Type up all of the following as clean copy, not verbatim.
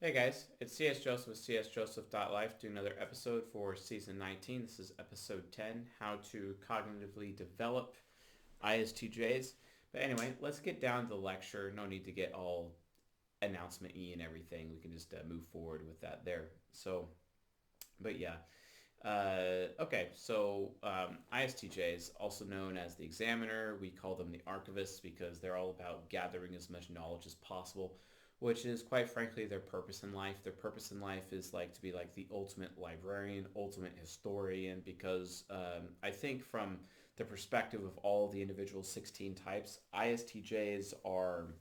Hey guys, it's CS Joseph with csjoseph.life doing another episode for season 19. This is episode 10, how to cognitively develop ISTJs. But anyway, let's get down to the lecture. No need to get all announcement-y and everything. We can just move forward with that there. But yeah. ISTJs, also known as the examiner, we call them the archivists because they're all about gathering as much knowledge as possible, which is quite frankly their purpose in life. Their purpose in life is like to be like the ultimate librarian, ultimate historian, because I think from the perspective of all the individual 16 types, ISTJs are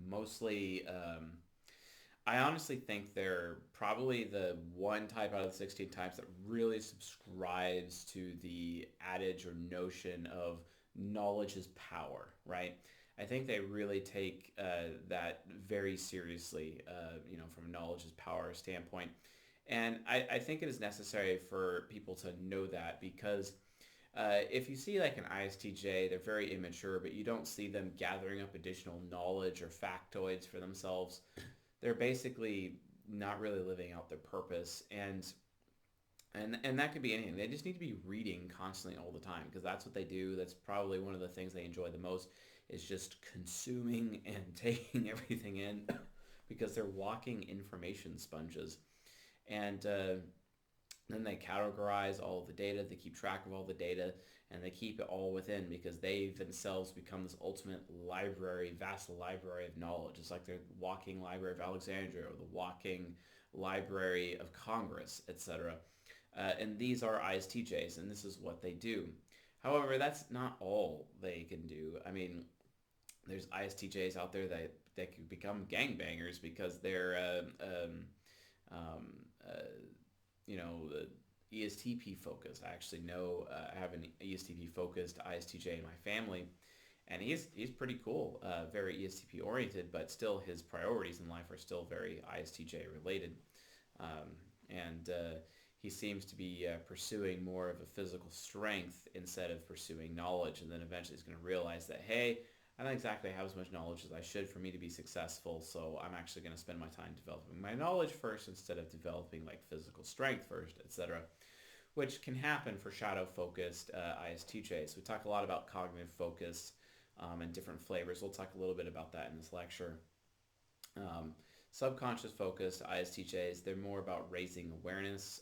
mostly I honestly think they're probably the one type out of the 16 types that really subscribes to the adage or notion of knowledge is power, right? I think they really take that very seriously, from a knowledge is power standpoint. And I think it is necessary for people to know that because if you see like an ISTJ, they're very immature, but you don't see them gathering up additional knowledge or factoids for themselves. They're basically not really living out their purpose, and that could be anything. They just need to be reading constantly all the time because that's what they do. That's probably one of the things they enjoy the most is just consuming and taking everything in because they're walking information sponges. And then they categorize all of the data, they keep track of all the data, and they keep it all within because they themselves become this ultimate library, vast library of knowledge. It's like the walking library of Alexandria or the walking library of Congress, etc. And these are ISTJs, and this is what they do. However, that's not all they can do. I mean, there's ISTJs out there that could become gangbangers because they're um, uh, ESTP focused. I actually know I have an ESTP focused ISTJ in my family, and he's pretty cool, very ESTP oriented, but still his priorities in life are still very ISTJ related, and he seems to be pursuing more of a physical strength instead of pursuing knowledge, and then eventually he's going to realize that hey, I don't exactly have as much knowledge as I should for me to be successful, so I'm actually going to spend my time developing my knowledge first instead of developing like physical strength first, etc., which can happen for shadow-focused ISTJs. We talk a lot about cognitive focus and different flavors. We'll talk a little bit about that in this lecture. Um, Subconscious focused ISTJs, they're more about raising awareness.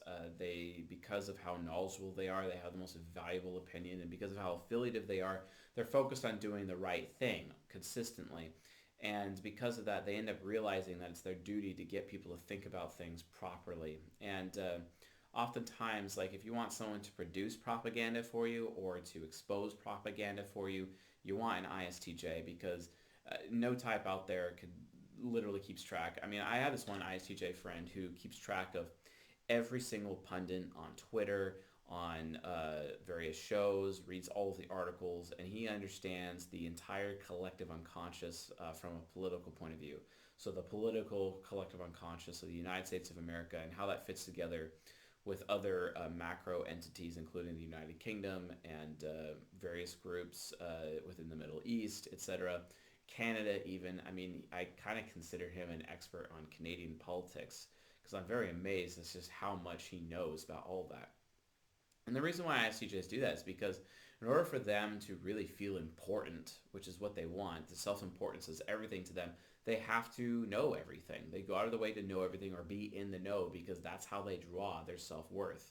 Because of how knowledgeable they are, they have the most valuable opinion, and because of how affiliative they are, they're focused on doing the right thing consistently. And because of that, they end up realizing that it's their duty to get people to think about things properly. And oftentimes, like if you want someone to produce propaganda for you or to expose propaganda for you, you want an ISTJ because no type out there could literally keeps track. I mean, I have this one ISTJ friend who keeps track of every single pundit on Twitter, on various shows, reads all of the articles, and he understands the entire collective unconscious from a political point of view. So the political collective unconscious of the United States of America and how that fits together with other macro entities, including the United Kingdom and various groups within the Middle East, etc. Canada even. I mean, I kind of consider him an expert on Canadian politics because I'm very amazed at just how much he knows about all that. And the reason why ISTJs do that is because in order for them to really feel important, which is what they want, the self-importance is everything to them, they have to know everything. They go out of the way to know everything or be in the know because that's how they draw their self-worth.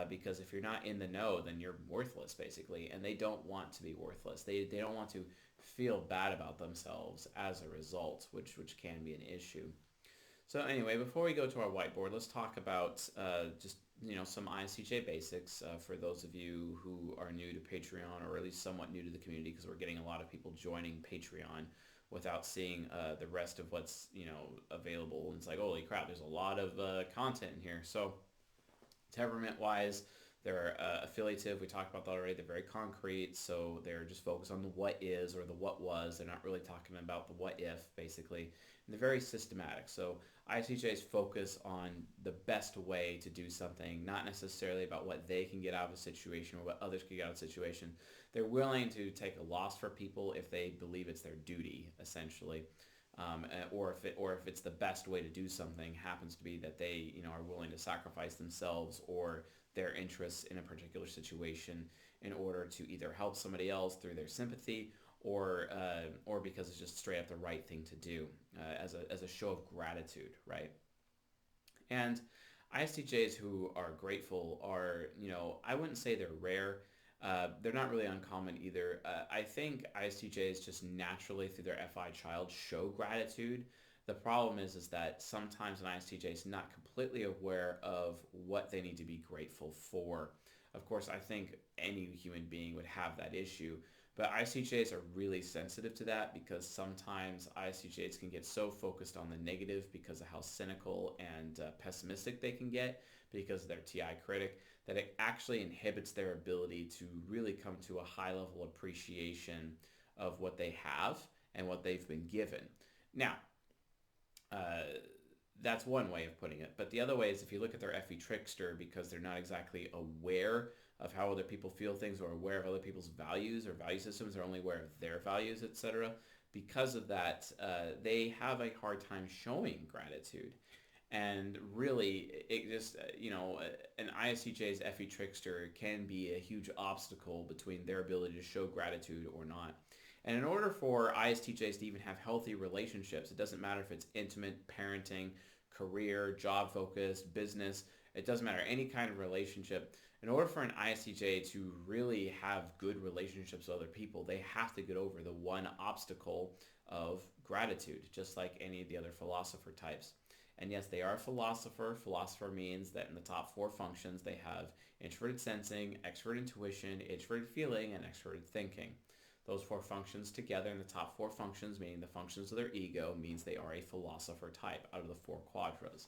Because if you're not in the know, then you're worthless, basically. And they don't want to be worthless. They don't want to feel bad about themselves as a result, which can be an issue. So anyway, before we go to our whiteboard, let's talk about just some ISTJ basics for those of you who are new to Patreon or at least somewhat new to the community because we're getting a lot of people joining Patreon without seeing the rest of what's available. And it's like, holy crap, there's a lot of content in here. So temperament-wise, they're affiliative. We talked about that already. They're very concrete, so they're just focused on the what is or the what was. They're not really talking about the what if, basically. And they're very systematic. So ISTJs focus on the best way to do something, not necessarily about what they can get out of a situation or what others can get out of a situation. They're willing to take a loss for people if they believe it's their duty, essentially. or if it's the best way to do something happens to be that they are willing to sacrifice themselves or their interests in a particular situation in order to either help somebody else through their sympathy or because it's just straight up the right thing to do as a show of gratitude, right? And ISTJs who are grateful are, I wouldn't say they're rare. They're not really uncommon either. I think ISTJs just naturally through their FI child show gratitude. The problem is that sometimes an ISTJ is not completely aware of what they need to be grateful for. Of course, I think any human being would have that issue, but ISTJs are really sensitive to that because sometimes ISTJs can get so focused on the negative because of how cynical and pessimistic they can get because of their TI critic that it actually inhibits their ability to really come to a high level appreciation of what they have and what they've been given. Now, uh, that's one way of putting it. But the other way is if you look at their FE trickster, because they're not exactly aware of how other people feel things or aware of other people's values or value systems, they're only aware of their values, etc. Because of that, they have a hard time showing gratitude. And really, it just, an ISTJ's FE trickster can be a huge obstacle between their ability to show gratitude or not. And in order for ISTJs to even have healthy relationships, it doesn't matter if it's intimate, parenting, career, job focused, business, it doesn't matter, any kind of relationship. In order for an ISTJ to really have good relationships with other people, they have to get over the one obstacle of gratitude, just like any of the other philosopher types. And yes, they are a philosopher. Philosopher means that in the top four functions, they have introverted sensing, extroverted intuition, introverted feeling, and extroverted thinking. Those four functions together in the top four functions, meaning the functions of their ego, means they are a philosopher type out of the four quadras,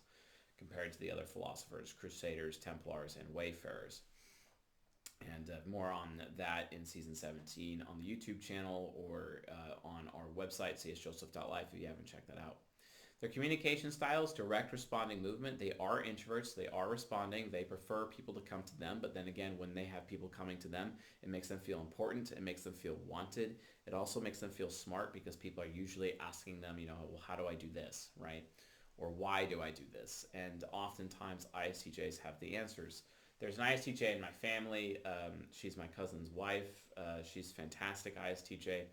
compared to the other philosophers, Crusaders, Templars, and Wayfarers. And more on that in season 17 on the YouTube channel or on our website, csjoseph.life, if you haven't checked that out. Their communication style is direct responding movement. They are introverts. They are responding. They prefer people to come to them. But then again, when they have people coming to them, it makes them feel important. It makes them feel wanted. It also makes them feel smart because people are usually asking them, well, how do I do this, right? Or why do I do this? And oftentimes ISTJs have the answers. There's an ISTJ in my family. She's my cousin's wife. She's fantastic ISTJ.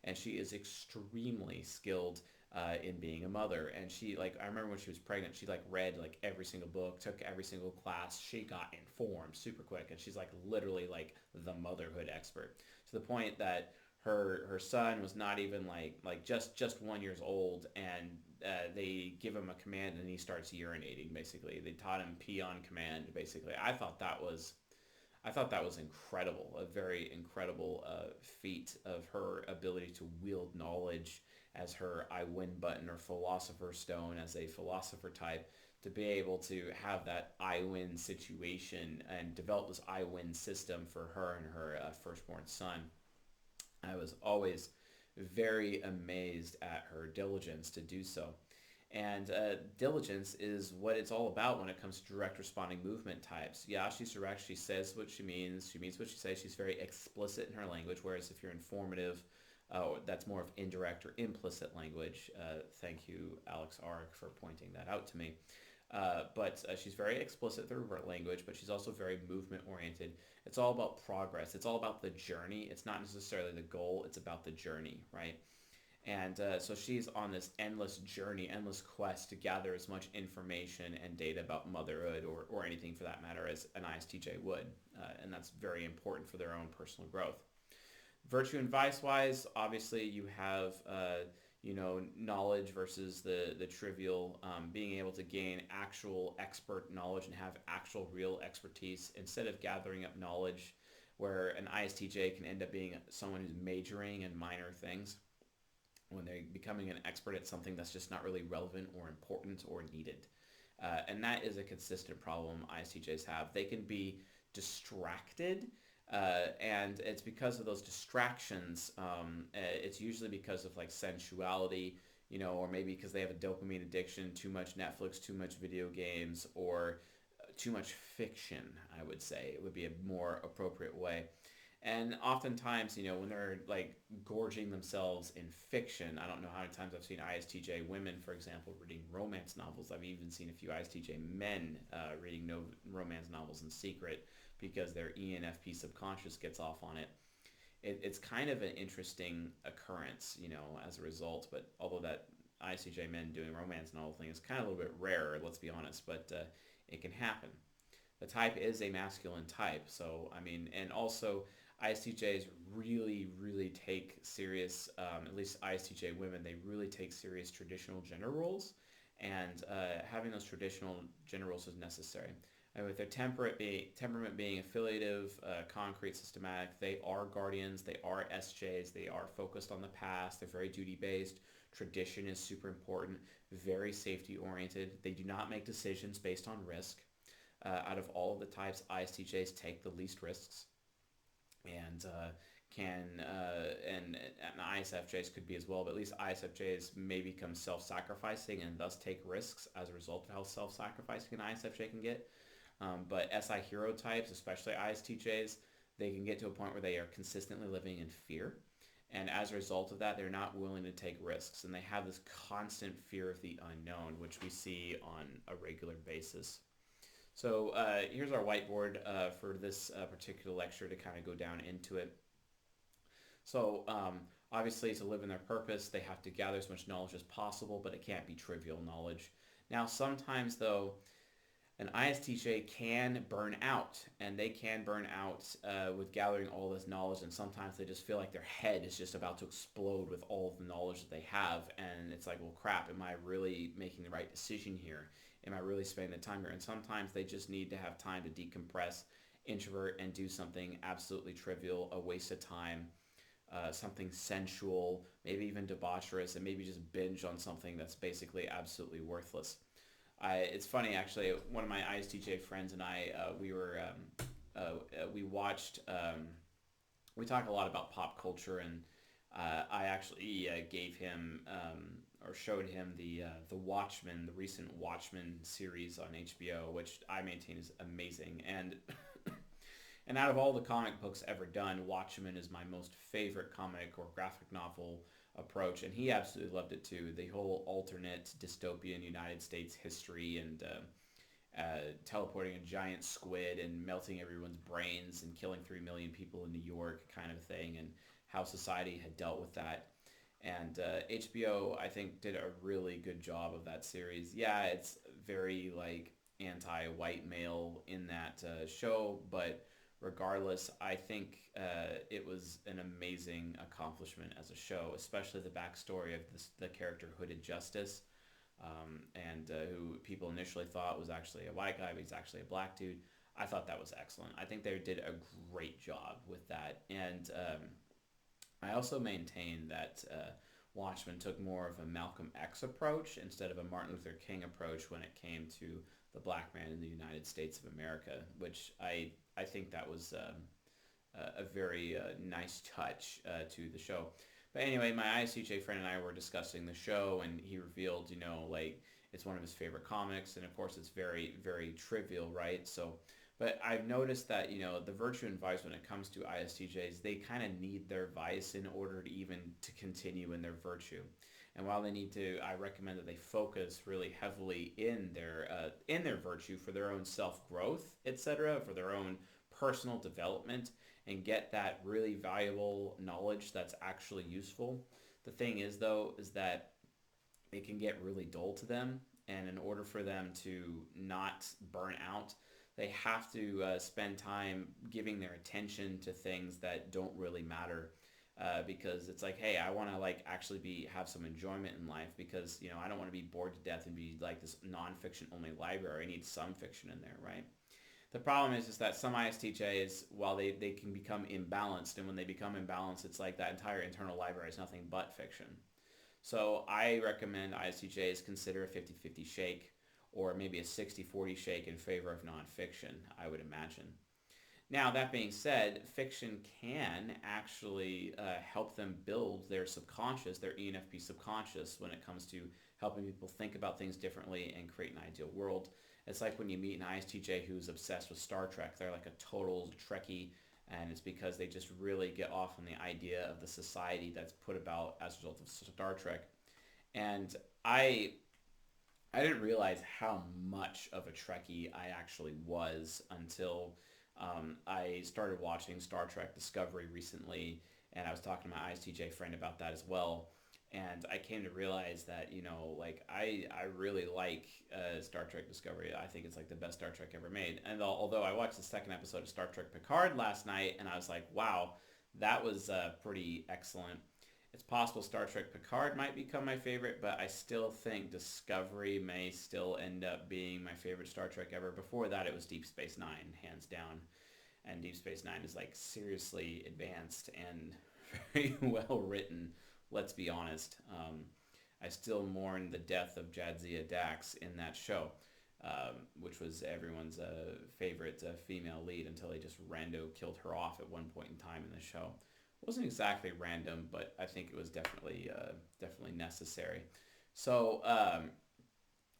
And she is extremely skilled in being a mother. And she, I remember when she was pregnant, she read every single book, took every single class. She got informed super quick, and she's literally the motherhood expert, to the point that her son was not even just 1 year old, and they give him a command and he starts urinating. Basically, they taught him pee on command. Basically, I thought that was incredible, a very incredible feat of her ability to wield knowledge as her I win button or philosopher stone as a philosopher type, to be able to have that I win situation and develop this I win system for her and her firstborn son. I was always very amazed at her diligence to do so. And diligence is what it's all about when it comes to direct responding movement types. Yeah, she's direct. She says what she means. She means what she says. She's very explicit in her language, whereas if you're informative, that's more of indirect or implicit language. Thank you, Alex Ark, for pointing that out to me. But she's very explicit through her language, but she's also very movement oriented. It's all about progress. It's all about the journey. It's not necessarily the goal. It's about the journey, right? And so she's on this endless journey, endless quest to gather as much information and data about motherhood or anything for that matter as an ISTJ would. And that's very important for their own personal growth. Virtue and vice-wise, obviously you have, knowledge versus the trivial, being able to gain actual expert knowledge and have actual real expertise instead of gathering up knowledge where an ISTJ can end up being someone who's majoring in minor things when they're becoming an expert at something that's just not really relevant or important or needed. And that is a consistent problem ISTJs have. They can be distracted, and it's because of those distractions. It's usually because of sensuality, or maybe because they have a dopamine addiction, too much Netflix, too much video games, or too much fiction, I would say. It would be a more appropriate way. And oftentimes, when they're like gorging themselves in fiction, I don't know how many times I've seen ISTJ women, for example, reading romance novels. I've even seen a few ISTJ men reading romance novels in secret because their ENFP subconscious gets off on it. It's kind of an interesting occurrence, as a result. But although that ISTJ men doing romance novel thing is kind of a little bit rarer, let's be honest, but it can happen. The type is a masculine type, so I mean, and also ISTJs really, really take serious, at least ISTJ women, they really take serious traditional gender roles, and having those traditional gender roles is necessary. And with their temperament being affiliative, concrete, systematic, they are guardians, they are SJs, they are focused on the past, they're very duty based. Tradition is super important, very safety oriented. They do not make decisions based on risk. Out of all of the types, ISTJs take the least risks, and and ISFJs could be as well, but at least ISFJs may become self-sacrificing and thus take risks as a result of how self-sacrificing an ISFJ can get. But SI hero types, especially ISTJs, they can get to a point where they are consistently living in fear. And as a result of that, they're not willing to take risks. And they have this constant fear of the unknown, which we see on a regular basis. So here's our whiteboard for this particular lecture to kind of go down into it. So obviously to live in their purpose, they have to gather as much knowledge as possible, but it can't be trivial knowledge. Now sometimes though, an ISTJ can burn out, and they can burn out with gathering all this knowledge, and sometimes they just feel like their head is just about to explode with all of the knowledge that they have, and it's like, well, crap, am I really making the right decision here? Am I really spending the time here? And sometimes they just need to have time to decompress, introvert, and do something absolutely trivial, a waste of time, something sensual, maybe even debaucherous, and maybe just binge on something that's basically absolutely worthless. It's funny actually. One of my ISTJ friends and I, we watched. We talk a lot about pop culture, and I actually gave him or showed him the Watchmen, the recent Watchmen series on HBO, which I maintain is amazing. And and out of all the comic books ever done, Watchmen is my most favorite comic or graphic novel approach, and he absolutely loved it too. The whole alternate dystopian United States history, and teleporting a giant squid and melting everyone's brains and killing 3 million people in New York kind of thing, and how society had dealt with that. And HBO, I think, did a really good job of that series. Yeah, it's very like anti-white male in that show, but regardless, I think it was an amazing accomplishment as a show, especially the backstory of the character Hooded Justice, and who people initially thought was actually a white guy, but he's actually a black dude. I thought that was excellent. I think they did a great job with that. And I also maintain that Watchmen took more of a Malcolm X approach instead of a Martin Luther King approach when it came to the black man in the United States of America, which I think that was a very nice touch to the show. But anyway, my ISTJ friend and I were discussing the show, and he revealed, like it's one of his favorite comics, and of course it's very, very trivial, right? So, but I've noticed that, the virtue and vice when it comes to ISTJs, they kind of need their vice in order to even to continue in their virtue. And while they need to, I recommend that they focus really heavily in their virtue for their own self growth, etc., for their own personal development, and get that really valuable knowledge that's actually useful. The thing is, though, is that it can get really dull to them, and in order for them to not burn out, they have to spend time giving their attention to things that don't really matter, because it's like, hey, I want to like actually have some enjoyment in life, because I don't want to be bored to death and be like this nonfiction only library. I need some fiction in there, right? The problem is that some ISTJs, while they can become imbalanced, and when they become imbalanced, it's like that entire internal library is nothing but fiction. So I recommend ISTJs consider a 50-50 shake, or maybe a 60-40 shake in favor of nonfiction, I would imagine. Now, that being said, fiction can actually help them build their subconscious, their ENFP subconscious, when it comes to helping people think about things differently and create an ideal world. It's like when you meet an ISTJ who's obsessed with Star Trek. They're like a total Trekkie, And it's because they just really get off on the idea of the society that's put about as a result of Star Trek. And I I didn't realize how much of a Trekkie I actually was until I started watching Star Trek Discovery recently, and I was talking to my ISTJ friend about that as well. And I came to realize that like I really like Star Trek Discovery. I think it's like the best Star Trek ever made. And although I watched the second episode of Star Trek Picard last night, and I was like, wow, that was pretty excellent. It's possible Star Trek Picard might become my favorite, but I still think Discovery may still end up being my favorite Star Trek ever. Before that, it was Deep Space Nine, hands down. And Deep Space Nine is like seriously advanced and very well written. Let's be honest. I still mourn the death of Jadzia Dax in that show, which was everyone's favorite female lead until they just rando killed her off at one point in time in the show. It wasn't exactly random, but I think it was definitely necessary. So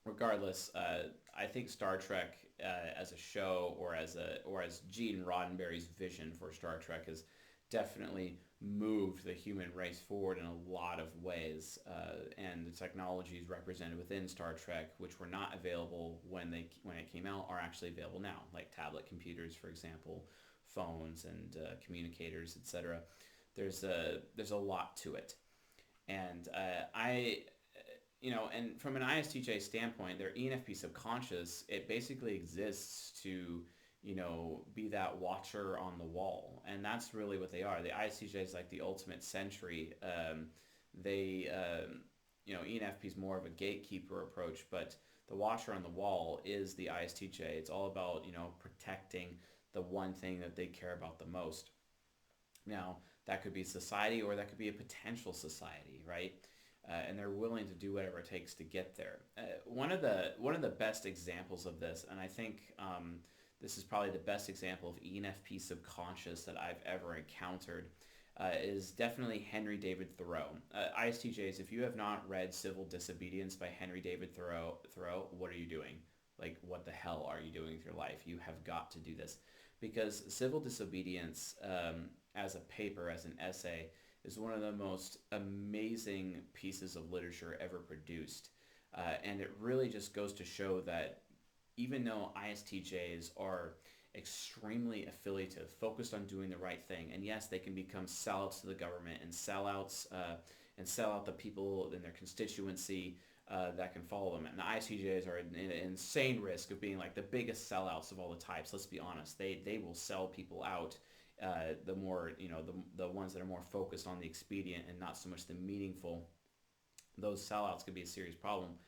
regardless, I think Star Trek as a show or as Gene Roddenberry's vision for Star Trek has definitely moved the human race forward in a lot of ways, and the technologies represented within Star Trek, which were not available when it came out, are actually available now, like tablet computers, for example, phones and communicators, etc. There's a lot to it, and and from an ISTJ standpoint, their ENFP subconscious, it basically exists to, be that watcher on the wall. And that's really what they are. The ISTJ is like the ultimate sentry. ENFP is more of a gatekeeper approach, but the watcher on the wall is the ISTJ. It's all about, protecting the one thing that they care about the most. Now, that could be society or that could be a potential society, right? And they're willing to do whatever it takes to get there. One of the best examples of this, and I think this is probably the best example of ENFP subconscious that I've ever encountered, is definitely Henry David Thoreau. ISTJs, if you have not read Civil Disobedience by Henry David Thoreau, what are you doing? Like, what the hell are you doing with your life? You have got to do this. Because Civil Disobedience, as a paper, as an essay, is one of the most amazing pieces of literature ever produced. And it really just goes to show that even though ISTJs are extremely affiliative, focused on doing the right thing, and yes, they can become sellouts to the government and and sell out the people in their constituency that can follow them. And the ISTJs are an insane risk of being like the biggest sellouts of all the types. Let's be honest; they will sell people out. The more the ones that are more focused on the expedient and not so much the meaningful, those sellouts could be a serious problem.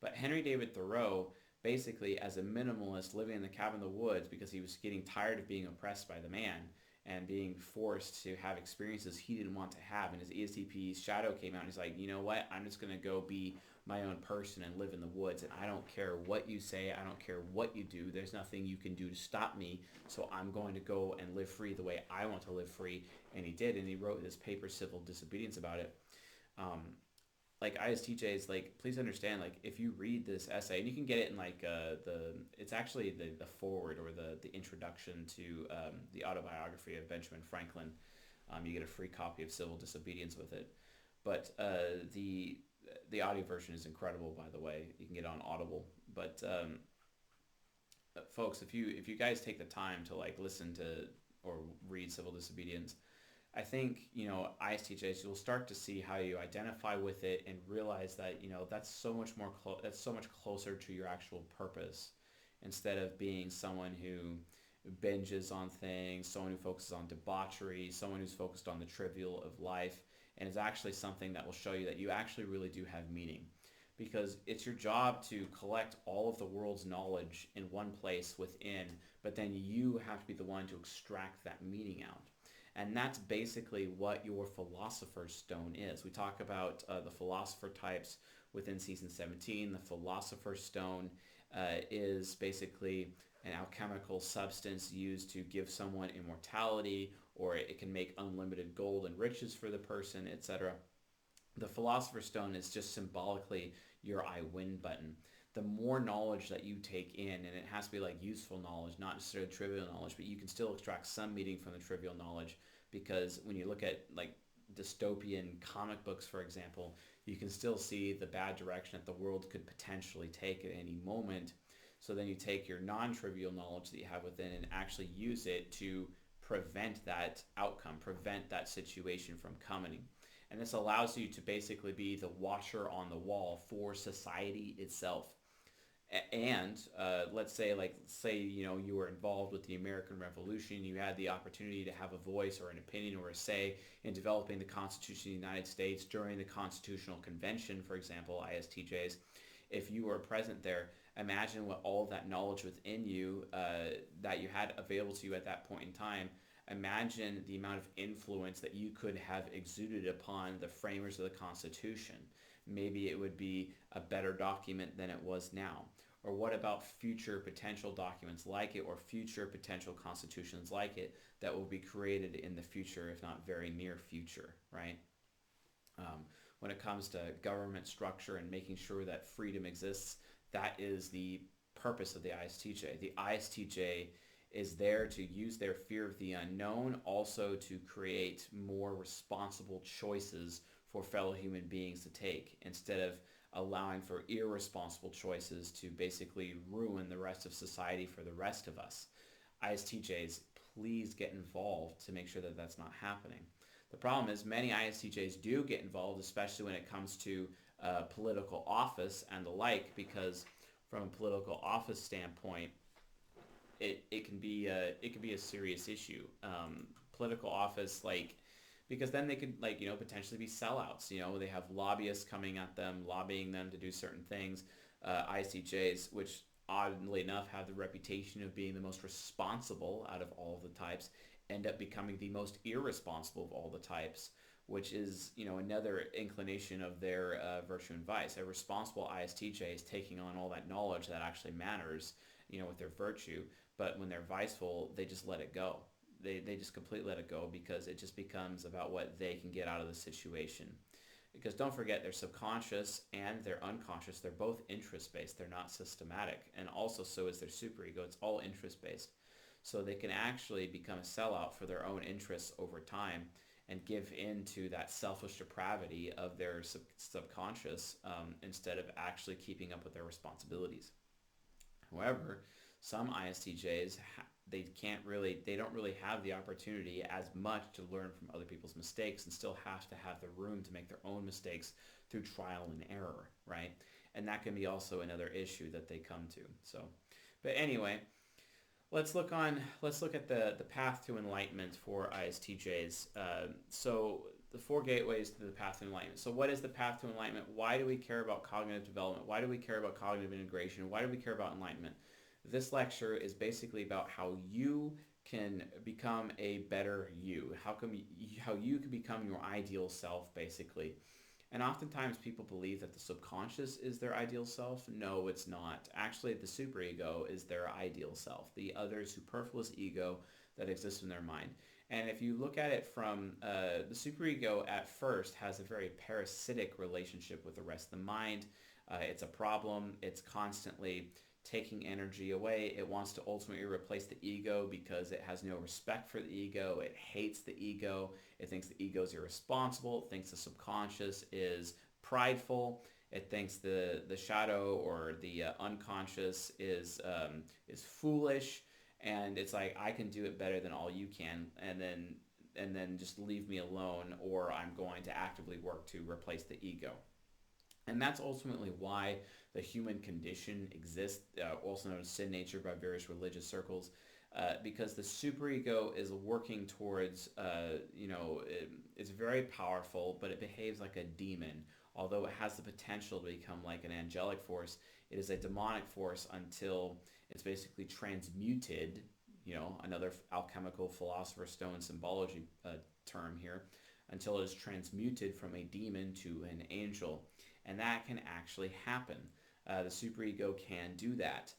But Henry David Thoreau, basically as a minimalist living in the cabin in the woods because he was getting tired of being oppressed by the man and being forced to have experiences he didn't want to have, and his ESTP shadow came out and he's like, you know what, I'm just going to go be my own person and live in the woods, and I don't care what you say, I don't care what you do, there's nothing you can do to stop me, so I'm going to go and live free the way I want to live free. And he did, and he wrote this paper, Civil Disobedience, about it. um, like ISTJs, like, please understand, like, if you read this essay, and you can get it in like it's actually the forward or the introduction to the autobiography of Benjamin Franklin. You get a free copy of Civil Disobedience with it. But the audio version is incredible, by the way. You can get it on Audible. But folks, if you guys take the time to like listen to or read Civil Disobedience, I think, ISTJs, you'll start to see how you identify with it and realize that, that's so much that's so much closer to your actual purpose, instead of being someone who binges on things, someone who focuses on debauchery, someone who's focused on the trivial of life, and is actually something that will show you that you actually really do have meaning. Because it's your job to collect all of the world's knowledge in one place within, but then you have to be the one to extract that meaning out. And that's basically what your philosopher's stone is. We talk about the philosopher types within season 17. The philosopher's stone is basically an alchemical substance used to give someone immortality, or it can make unlimited gold and riches for the person, etc. The philosopher's stone is just symbolically your I win button. the more knowledge that you take in, and it has to be like useful knowledge, not necessarily trivial knowledge, but you can still extract some meaning from the trivial knowledge, because when you look at like dystopian comic books, for example, you can still see the bad direction that the world could potentially take at any moment. So then you take your non-trivial knowledge that you have within and actually use it to prevent that outcome, prevent that situation from coming. And this allows you to basically be the watcher on the wall for society itself. And let's say, you were involved with the American Revolution, you had the opportunity to have a voice or an opinion or a say in developing the Constitution of the United States during the Constitutional Convention, for example, ISTJs. If you were present there, imagine what all of that knowledge within you that you had available to you at that point in time. Imagine the amount of influence that you could have exuded upon the framers of the Constitution. Maybe it would be a better document than it was now. Or what about future potential documents like it, or future potential constitutions like it that will be created in the future, if not very near future, right? When it comes to government structure and making sure that freedom exists, that is the purpose of the ISTJ. The ISTJ is there to use their fear of the unknown also to create more responsible choices for fellow human beings to take, instead of allowing for irresponsible choices to basically ruin the rest of society for the rest of us. ISTJs, please get involved to make sure that that's not happening. The problem is many ISTJs do get involved, especially when it comes to political office and the like, because from a political office standpoint, it can be a serious issue. Political office, because then they could potentially be sellouts. They have lobbyists coming at them, lobbying them to do certain things. ISTJs, which oddly enough have the reputation of being the most responsible out of all of the types, end up becoming the most irresponsible of all the types, which is another inclination of their virtue and vice. A responsible ISTJ is taking on all that knowledge that actually matters, with their virtue, but when they're viceful, they just let it go. They just completely let it go, because it just becomes about what they can get out of the situation. Because don't forget, their subconscious and their unconscious, they're both interest-based. They're not systematic. And also so is their superego. It's all interest-based. So they can actually become a sellout for their own interests over time and give in to that selfish depravity of their subconscious instead of actually keeping up with their responsibilities. However, some ISTJs, they don't really have the opportunity as much to learn from other people's mistakes, and still have to have the room to make their own mistakes through trial and error, right? And that can be also another issue that they come to. So, but anyway, let's look at the path to enlightenment for ISTJs. So the 4 gateways to the path to enlightenment. So what is the path to enlightenment? Why do we care about cognitive development? Why do we care about cognitive integration? Why do we care about enlightenment? This lecture is basically about how you can become a better you. How you can become your ideal self, basically. And oftentimes people believe that the subconscious is their ideal self. No, it's not. Actually, the superego is their ideal self, the other superfluous ego that exists in their mind. And if you look at it from the superego at first has a very parasitic relationship with the rest of the mind. It's a problem. It's constantly taking energy away. It wants to ultimately replace the ego because it has no respect for the ego. It hates the ego. It thinks the ego is irresponsible. It thinks the subconscious is prideful. It thinks the shadow or the unconscious is foolish. And it's like, I can do it better than all you can, and then just leave me alone, or I'm going to actively work to replace the ego. And that's ultimately why the human condition exists, also known as sin nature by various religious circles, because the superego is working towards, it's very powerful, but it behaves like a demon. Although it has the potential to become like an angelic force, it is a demonic force until it's basically transmuted, another alchemical philosopher's stone symbology term here, until it is transmuted from a demon to an angel. And that can actually happen. The superego can do that.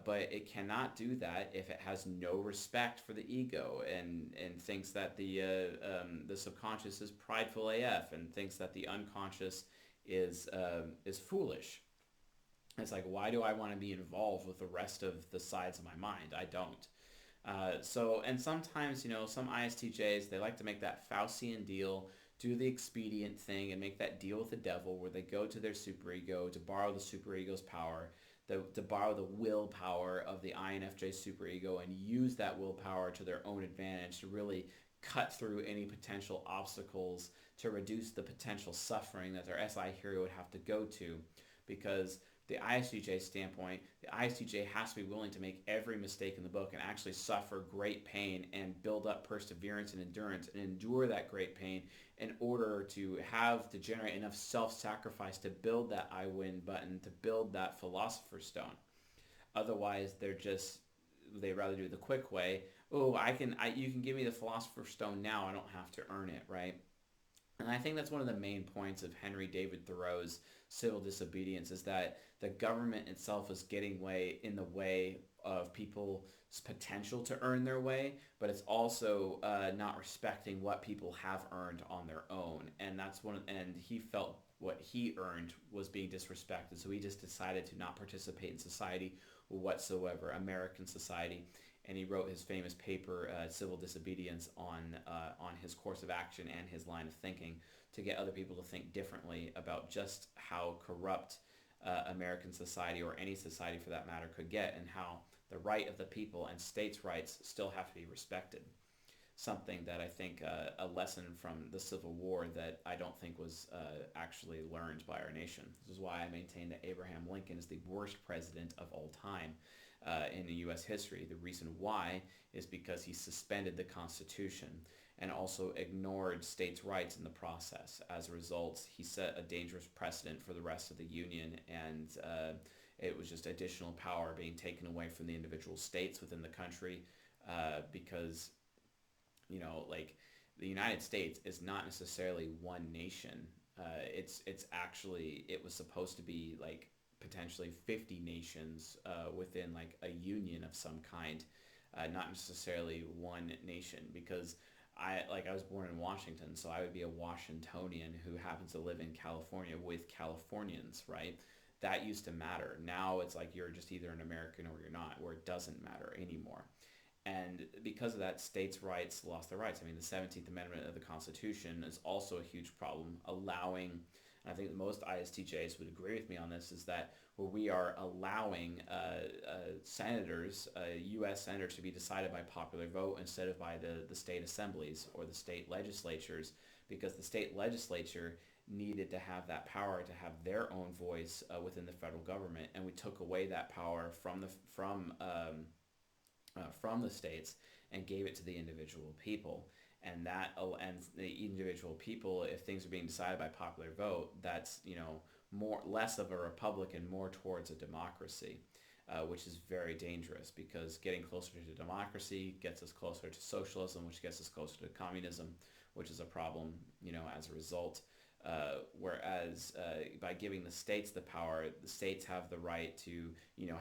But it cannot do that if it has no respect for the ego and thinks that the subconscious is prideful AF and thinks that the unconscious is foolish. It's like, why do I want to be involved with the rest of the sides of my mind? I don't. And sometimes, some ISTJs, they like to make that Faustian deal, do the expedient thing, and make that deal with the devil where they go to their superego to borrow the superego's power, to borrow the willpower of the INFJ superego and use that willpower to their own advantage to really cut through any potential obstacles to reduce the potential suffering that their SI hero would have to go to, because the ISTJ standpoint, the ISTJ has to be willing to make every mistake in the book and actually suffer great pain and build up perseverance and endurance and endure that great pain in order to generate enough self-sacrifice to build that I win button, to build that philosopher's stone. Otherwise, they'd rather do the quick way. Oh, you can give me the philosopher's stone now. I don't have to earn it, right? And I think that's one of the main points of Henry David Thoreau's civil disobedience, is that the government itself is getting in the way of people's potential to earn their way, but it's also not respecting what people have earned on their own. And he felt what he earned was being disrespected, so he just decided to not participate in society whatsoever, American society. And he wrote his famous paper, Civil Disobedience, on his course of action and his line of thinking to get other people to think differently about just how corrupt American society, or any society for that matter, could get, and how the right of the people and states' rights still have to be respected. Something that I think a lesson from the Civil War that I don't think was actually learned by our nation. This is why I maintain that Abraham Lincoln is the worst president of all time in the U.S. history. The reason why is because he suspended the Constitution and also ignored states' rights in the process. As a result, he set a dangerous precedent for the rest of the Union, and it was just additional power being taken away from the individual states within the country, because, like, the United States is not necessarily one nation. It's actually, it was supposed to be like potentially 50 nations within like a union of some kind, not necessarily one nation, because I was born in Washington, so I would be a Washingtonian who happens to live in California with Californians, right? That used to matter. Now it's like you're just either an American or you're not, where it doesn't matter anymore. And because of that, states' rights lost their rights. I mean, the 17th Amendment of the Constitution is also a huge problem, allowing, and I think that most ISTJs would agree with me on this, is that where we are allowing senators, U.S. senators, to be decided by popular vote instead of by the state assemblies or the state legislatures, because the state legislature needed to have that power to have their own voice within the federal government, and we took away that power from the states and gave it to the individual people. And the individual people, if things are being decided by popular vote, that's less of a republic and more towards a democracy, which is very dangerous, because getting closer to democracy gets us closer to socialism, which gets us closer to communism, which is a problem, as a result. Whereas by giving the states the power, the states have the right to,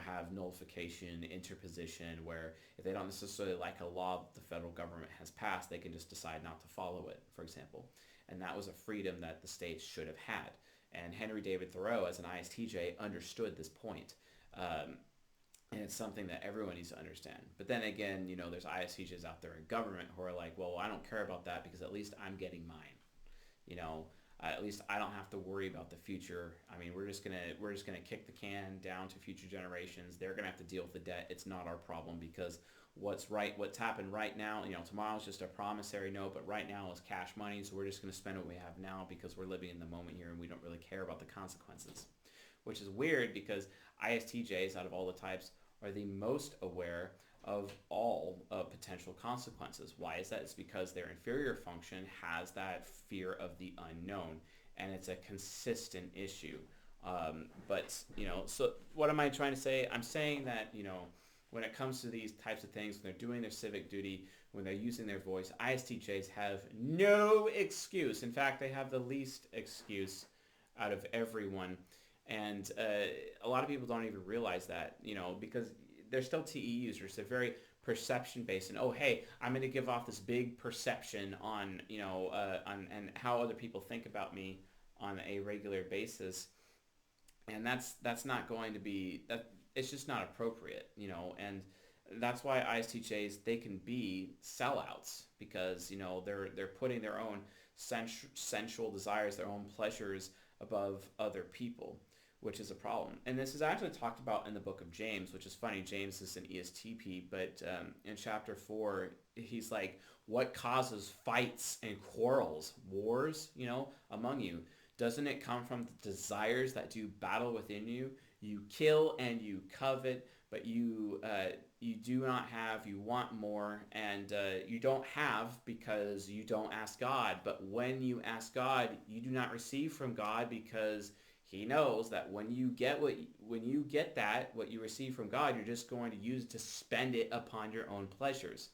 have nullification, interposition, where if they don't necessarily like a law that the federal government has passed, they can just decide not to follow it, for example. And that was a freedom that the states should have had. And Henry David Thoreau, as an ISTJ, understood this point. And it's something that everyone needs to understand. But then again, there's ISTJs out there in government who are like, well, I don't care about that because at least I'm getting mine. At least I don't have to worry about the future. I mean, we're just gonna kick the can down to future generations. They're gonna have to deal with the debt. It's not our problem, because what's happened right now, tomorrow's just a promissory note, but right now is cash money, so we're just gonna spend what we have now because we're living in the moment here and we don't really care about the consequences. Which is weird, because ISTJs, out of all the types, are the most aware of all potential consequences. Why is that? It's because their inferior function has that fear of the unknown, and it's a consistent issue. So what am I trying to say? I'm saying that, when it comes to these types of things, when they're doing their civic duty, when they're using their voice, ISTJs have no excuse. In fact, they have the least excuse out of everyone. And a lot of people don't even realize that, because they're still TE users. They're very perception based, and hey, I'm going to give off this big perception on on how other people think about me on a regular basis. and that's not going to be that. It's just not appropriate, and that's why ISTJs, they can be sellouts, because they're putting their own sensual desires, their own pleasures above other people, which is a problem. And this is actually talked about in the book of James, which is funny. James is an ESTP, but in chapter 4, he's like, what causes fights and quarrels, wars, among you? Doesn't it come from the desires that do battle within you? You kill and you covet, but you do not have. You want more, and you don't have because you don't ask God. But when you ask God, you do not receive from God, because He knows that when you get what you receive from God, you're just going to use it to spend it upon your own pleasures.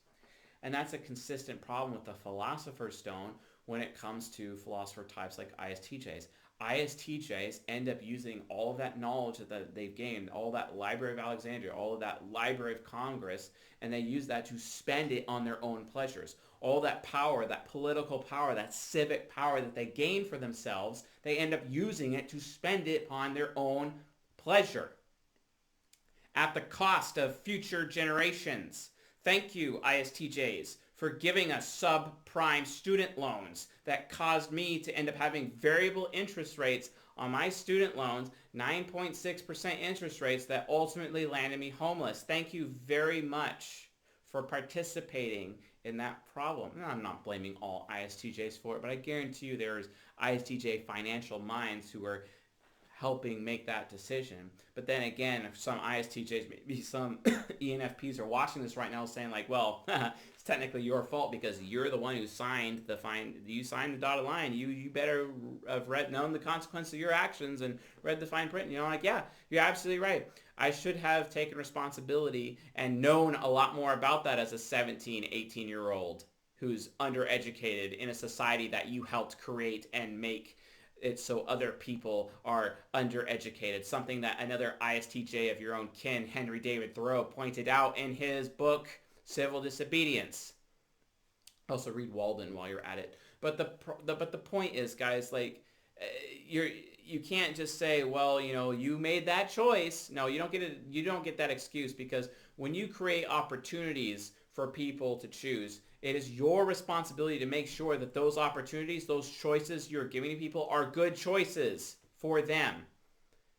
And that's a consistent problem with the Philosopher's Stone when it comes to philosopher types like ISTJs. ISTJs end up using all of that knowledge that they've gained, all that Library of Alexandria, all of that Library of Congress, and they use that to spend it on their own pleasures. All that power, that political power, that civic power that they gain for themselves, they end up using it to spend it on their own pleasure at the cost of future generations. Thank you, ISTJs, for giving us subprime student loans that caused me to end up having variable interest rates on my student loans, 9.6% interest rates that ultimately landed me homeless. Thank you very much for participating in that problem. And I'm not blaming all ISTJs for it, but I guarantee you there's ISTJ financial minds who are helping make that decision. But then again, if some ISTJs, maybe some ENFPs are watching this right now saying like, well, it's technically your fault because you're the one who signed you signed the dotted line. You better have known the consequence of your actions and read the fine print. Like, yeah, you're absolutely right. I should have taken responsibility and known a lot more about that as a 17, 18-year-old who's undereducated in a society that you helped create and make it so other people are undereducated. Something that another ISTJ of your own kin, Henry David Thoreau, pointed out in his book, Civil Disobedience. Also read Walden while you're at it. But the point is, guys, like, you can't just say, well, you made that choice. No, you don't get that excuse, because when you create opportunities for people to choose, it is your responsibility to make sure that those opportunities, those choices you're giving to people are good choices for them,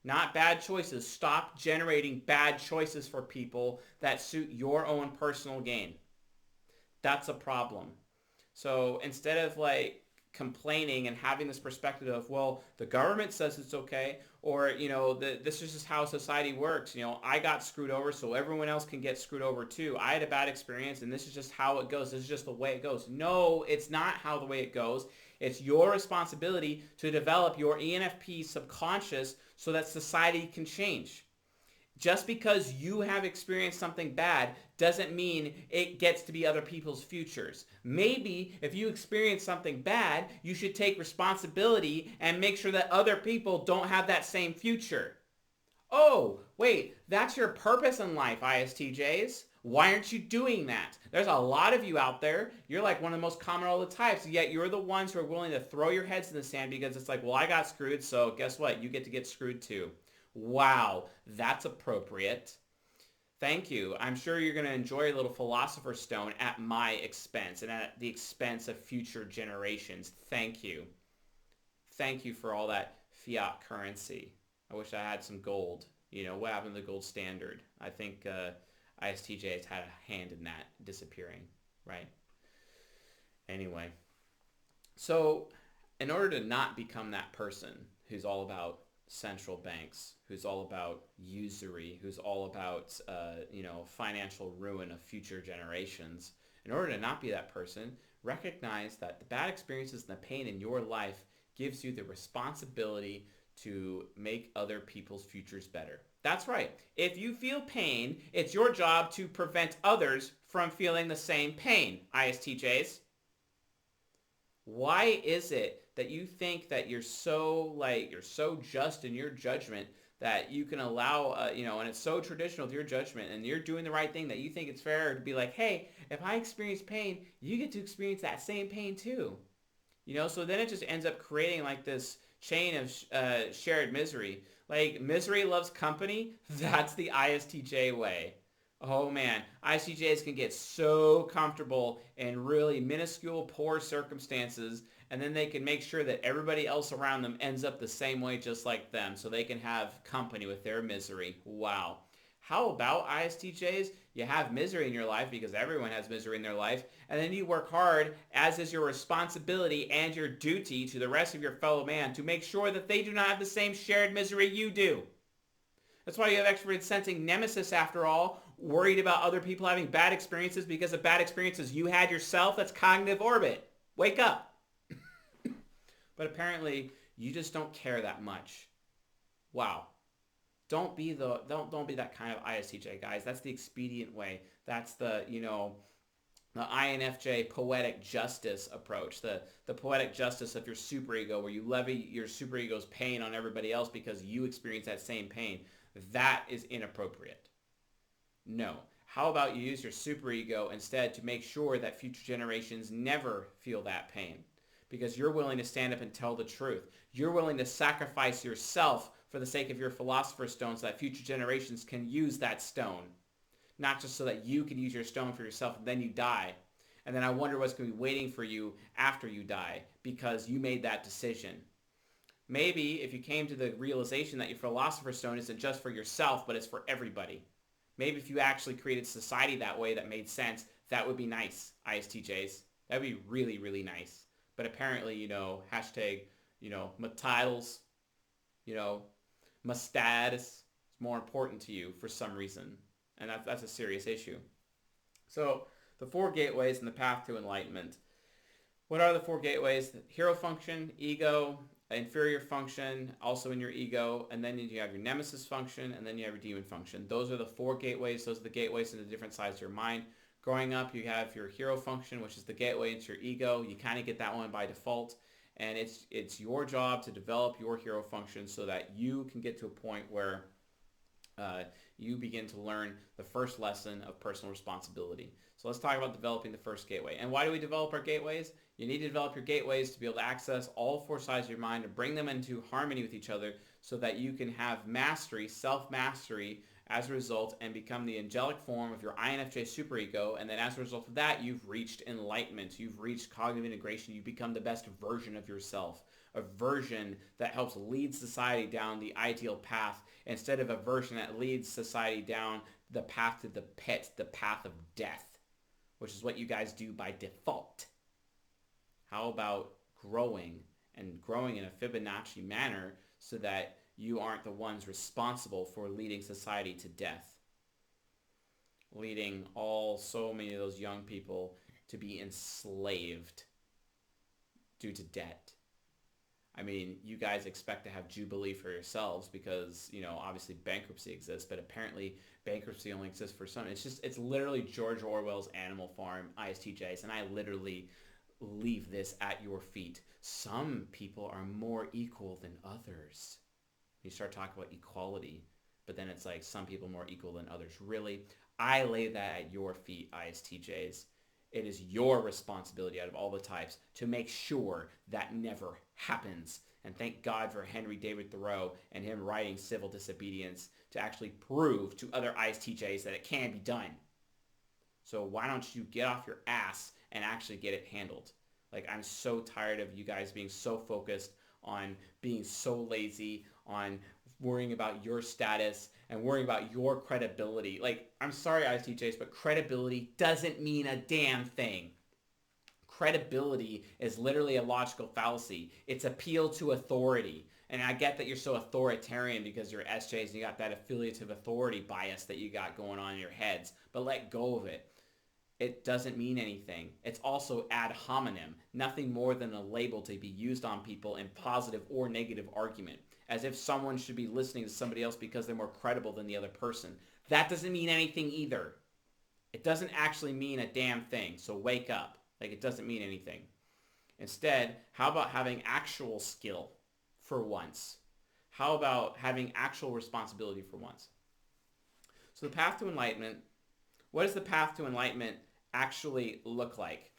not bad choices. Stop generating bad choices for people that suit your own personal gain. That's a problem. So instead of like complaining and having this perspective of, well, the government says it's okay, or this is just how society works, I got screwed over so everyone else can get screwed over too, I had a bad experience and this is just how it goes, this is just the way it goes. No, it's not how the way it goes. It's your responsibility to develop your ENFP subconscious so that society can change. Just because you have experienced something bad doesn't mean it gets to be other people's futures. Maybe if you experience something bad, you should take responsibility and make sure that other people don't have that same future. Oh, wait, that's your purpose in life, ISTJs. Why aren't you doing that? There's a lot of you out there. You're like one of the most common of all the types, yet you're the ones who are willing to throw your heads in the sand because it's like, well, I got screwed, so guess what? You get screwed too. Wow, that's appropriate. Thank you. I'm sure you're going to enjoy a little Philosopher's Stone at my expense and at the expense of future generations. Thank you. Thank you for all that fiat currency. I wish I had some gold. What happened to the gold standard? I think ISTJs had a hand in that disappearing, right? Anyway, so in order to not become that person who's all about central banks, who's all about usury, who's all about financial ruin of future generations, in order to not be that person, recognize that the bad experiences and the pain in your life gives you the responsibility to make other people's futures better. That's right. If you feel pain, it's your job to prevent others from feeling the same pain, ISTJs. Why is it that you think that you're so just in your judgment that you can allow, and it's so traditional with your judgment and you're doing the right thing that you think it's fair to be like, hey, if I experience pain, you get to experience that same pain too. So then it just ends up creating like this chain of shared misery. Like, misery loves company. That's the ISTJ way. Oh man, ISTJs can get so comfortable in really minuscule, poor circumstances, and then they can make sure that everybody else around them ends up the same way just like them, so they can have company with their misery. Wow. How about ISTJs? You have misery in your life because everyone has misery in their life, and then you work hard, as is your responsibility and your duty to the rest of your fellow man, to make sure that they do not have the same shared misery you do. That's why you have extroverted sensing nemesis, after all, worried about other people having bad experiences because of bad experiences you had yourself. That's cognitive orbit. Wake up. But apparently, you just don't care that much. Wow. Don't be that kind of ISTJ, guys. That's the expedient way. That's the INFJ poetic justice approach, the poetic justice of your superego, where you levy your superego's pain on everybody else because you experience that same pain. That is inappropriate. No. How about you use your superego instead to make sure that future generations never feel that pain? Because you're willing to stand up and tell the truth. You're willing to sacrifice yourself for the sake of your philosopher's stone so that future generations can use that stone. Not just so that you can use your stone for yourself and then you die. And then I wonder what's going to be waiting for you after you die because you made that decision. Maybe if you came to the realization that your philosopher's stone isn't just for yourself, but it's for everybody. Maybe if you actually created society that way that made sense, that would be nice, ISTJs. That would be really, really nice. But apparently, hashtag, my titles, my status is more important to you for some reason. And that's a serious issue. So the 4 gateways and the path to enlightenment. What are the 4 gateways? The hero function, ego, inferior function, also in your ego, and then you have your nemesis function, and then you have your demon function. Those are the 4 gateways. Those are the gateways into different sides of your mind. Growing up, you have your hero function, which is the gateway into your ego. You kind of get that one by default. And it's your job to develop your hero function so that you can get to a point where you begin to learn the first lesson of personal responsibility. So let's talk about developing the first gateway. And why do we develop our gateways? You need to develop your gateways to be able to access all 4 sides of your mind and bring them into harmony with each other so that you can have mastery, self-mastery, as a result, and become the angelic form of your INFJ superego. And then as a result of that, you've reached enlightenment. You've reached cognitive integration. You've become the best version of yourself. A version that helps lead society down the ideal path instead of a version that leads society down the path to the pit, the path of death, which is what you guys do by default. How about growing in a Fibonacci manner so that you aren't the ones responsible for leading society to death, leading so many of those young people to be enslaved due to debt. I mean, you guys expect to have jubilee for yourselves because, obviously bankruptcy exists, but apparently bankruptcy only exists for some. It's literally George Orwell's Animal Farm, ISTJs, and I literally leave this at your feet. Some people are more equal than others. You start talking about equality, but then it's like some people more equal than others. Really? I lay that at your feet, ISTJs. It is your responsibility out of all the types to make sure that never happens. And thank God for Henry David Thoreau and him writing Civil Disobedience to actually prove to other ISTJs that it can be done. So why don't you get off your ass and actually get it handled? Like, I'm so tired of you guys being so focused on being so lazy, on worrying about your status and worrying about your credibility. Like, I'm sorry, ISTJs, but credibility doesn't mean a damn thing. Credibility is literally a logical fallacy. It's appeal to authority. And I get that you're so authoritarian because you're SJs and you got that affiliative authority bias that you got going on in your heads, but let go of it. It doesn't mean anything. It's also ad hominem, nothing more than a label to be used on people in positive or negative argument, as if someone should be listening to somebody else because they're more credible than the other person. That doesn't mean anything either. It doesn't actually mean a damn thing, so wake up. Like, it doesn't mean anything. Instead, how about having actual skill for once? How about having actual responsibility for once? So the path to enlightenment, what does the path to enlightenment actually look like?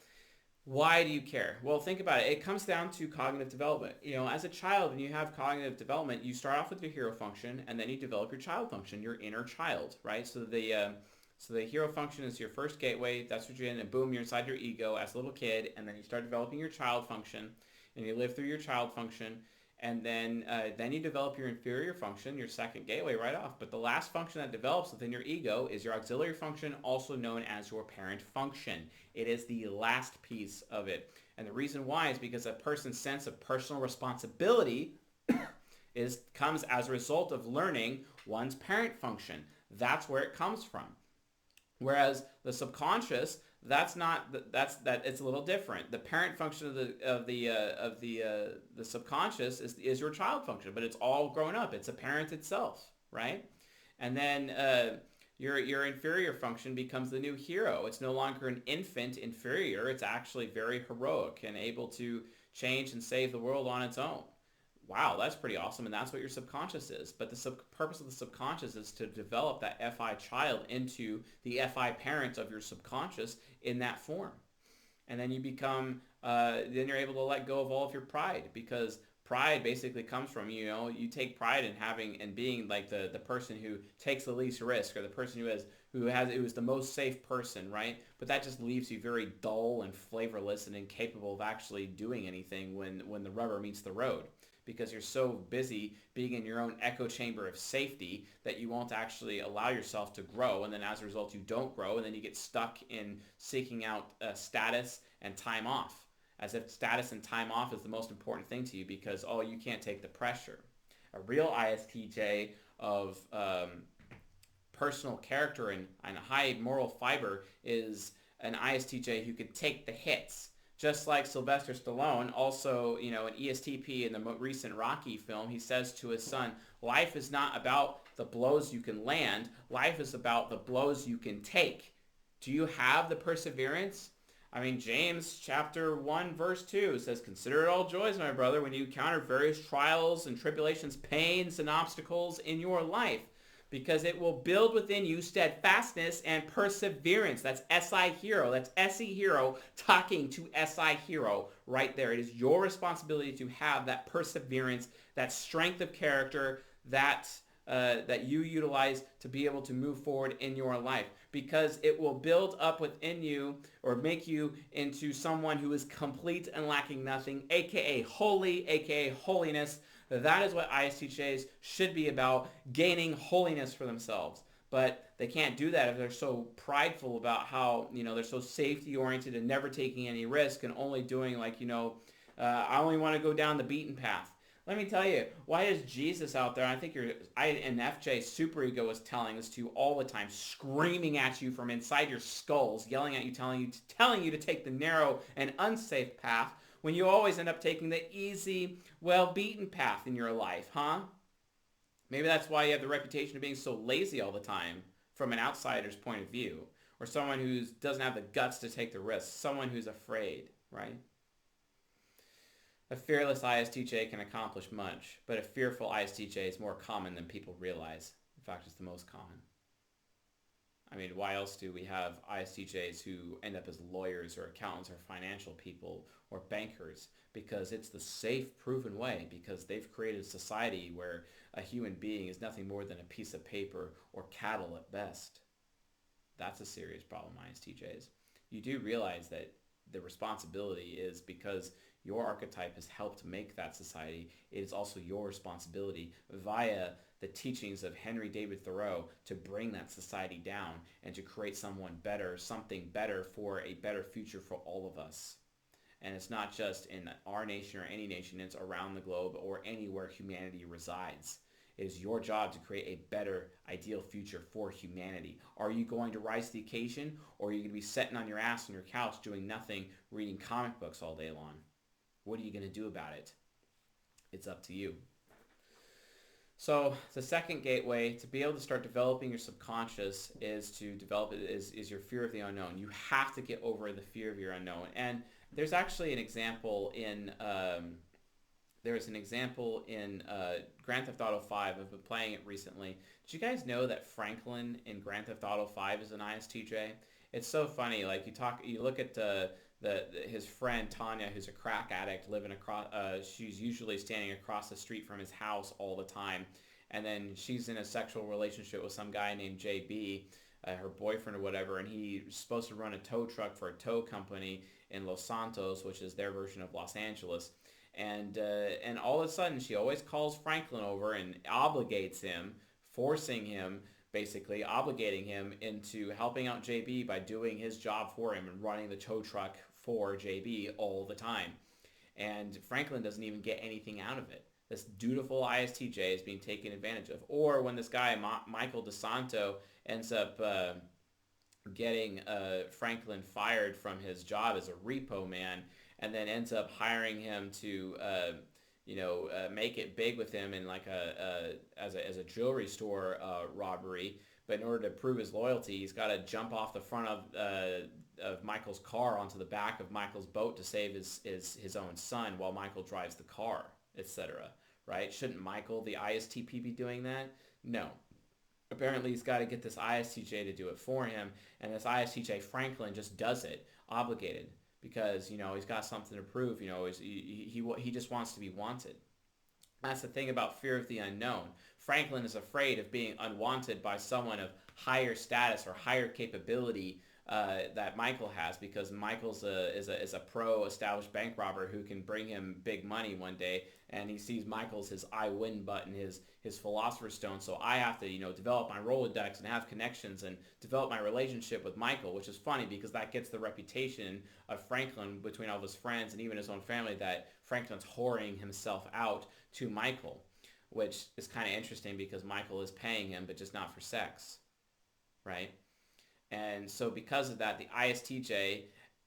Why do you care? Well, think about it. It comes down to cognitive development. As a child, when you have cognitive development, you start off with your hero function, and then you develop your child function, your inner child, right? So the hero function is your first gateway. That's what you're in, and boom, you're inside your ego as a little kid, and then you start developing your child function, and you live through your child function, and then you develop your inferior function, your second gateway, right off. But the last function that develops within your ego is your auxiliary function, also known as your parent function. It is the last piece of it. And the reason why is because a person's sense of personal responsibility comes as a result of learning one's parent function. That's where it comes from. Whereas the subconscious, that's not that it's a little different. The parent function of the subconscious is your child function, but it's all grown up. It's a parent itself, right? And then your inferior function becomes the new hero. It's no longer an infant inferior. It's actually very heroic and able to change and save the world on its own. Wow, that's pretty awesome, and that's what your subconscious is. But the purpose of the subconscious is to develop that FI child into the FI parent of your subconscious in that form. And then then you're able to let go of all of your pride, because pride basically comes from, you take pride in having and being like the person who takes the least risk, or the person who is the most safe person, right? But that just leaves you very dull and flavorless and incapable of actually doing anything when the rubber meets the road, because you're so busy being in your own echo chamber of safety that you won't actually allow yourself to grow. And then as a result, you don't grow, and then you get stuck in seeking out status and time off, as if status and time off is the most important thing to you, because, oh, you can't take the pressure. A real ISTJ of personal character and high moral fiber is an ISTJ who can take the hits. Just like Sylvester Stallone, also, an ESTP in the recent Rocky film, he says to his son, life is not about the blows you can land. Life is about the blows you can take. Do you have the perseverance? I mean, James chapter 1, verse 2 says, consider it all joys, my brother, when you encounter various trials and tribulations, pains and obstacles in your life, because it will build within you steadfastness and perseverance. That's SI Hero. That's SE Hero talking to SI Hero right there. It is your responsibility to have that perseverance, that strength of character, that you utilize to be able to move forward in your life, because it will build up within you or make you into someone who is complete and lacking nothing, aka holy, aka holiness. That is what ISTJs should be about, gaining holiness for themselves. But they can't do that if they're so prideful about how, they're so safety oriented and never taking any risk, and only doing I only want to go down the beaten path. Let me tell you, why is Jesus out there? I think your INFJ superego is telling this to you all the time, screaming at you from inside your skulls, yelling at you, telling you to take the narrow and unsafe path, when you always end up taking the easy, well-beaten path in your life, huh? Maybe that's why you have the reputation of being so lazy all the time from an outsider's point of view, or someone who doesn't have the guts to take the risk, someone who's afraid, right? A fearless ISTJ can accomplish much, but a fearful ISTJ is more common than people realize. In fact, it's the most common. I mean, why else do we have ISTJs who end up as lawyers or accountants or financial people or bankers? Because it's the safe, proven way, because they've created a society where a human being is nothing more than a piece of paper or cattle at best. That's a serious problem, ISTJs. You do realize that the responsibility is because your archetype has helped make that society. It is also your responsibility via the teachings of Henry David Thoreau to bring that society down and to create someone better, something better for a better future for all of us. And it's not just in our nation or any nation, it's around the globe or anywhere humanity resides. It is your job to create a better, ideal future for humanity. Are you going to rise to the occasion, or are you going to be sitting on your ass on your couch doing nothing, reading comic books all day long? What are you going to do about it? It's up to you. So the second gateway to be able to start developing your subconscious is your fear of the unknown. You have to get over the fear of your unknown. And there's actually an example in Grand Theft Auto 5. I've been playing it recently. Did you guys know that Franklin in Grand Theft Auto 5 is an ISTJ? It's so funny. Like you look at his friend Tanya, who's a crack addict, living across. She's usually standing across the street from his house all the time, and then she's in a sexual relationship with some guy named JB, her boyfriend or whatever, and he's supposed to run a tow truck for a tow company in Los Santos, which is their version of Los Angeles. And all of a sudden, she always calls Franklin over and obligates him, forcing him, basically obligating him into helping out JB by doing his job for him and running the tow truck for JB all the time. And Franklin doesn't even get anything out of it. This dutiful ISTJ is being taken advantage of. Or when this guy, Michael DeSanto, ends up getting Franklin fired from his job as a repo man, and then ends up hiring him to make it big with him in like as a jewelry store robbery. But in order to prove his loyalty, he's got to jump off the front of Michael's car onto the back of Michael's boat to save his own son while Michael drives the car, etc. Right? Shouldn't Michael, the ISTP, be doing that? No. Apparently, he's got to get this ISTJ to do it for him, and this ISTJ, Franklin, just does it, obligated, because, he's got something to prove. He just wants to be wanted. That's the thing about fear of the unknown. Franklin is afraid of being unwanted by someone of higher status or higher capability that Michael has, because Michael's is a pro-established bank robber who can bring him big money one day, and he sees Michael's his I win button, his philosopher's stone. So I have to develop my Rolodex and have connections and develop my relationship with Michael, which is funny because that gets the reputation of Franklin between all of his friends and even his own family that Franklin's whoring himself out to Michael, which is kind of interesting because Michael is paying him, but just not for sex, right? And so because of that, the ISTJ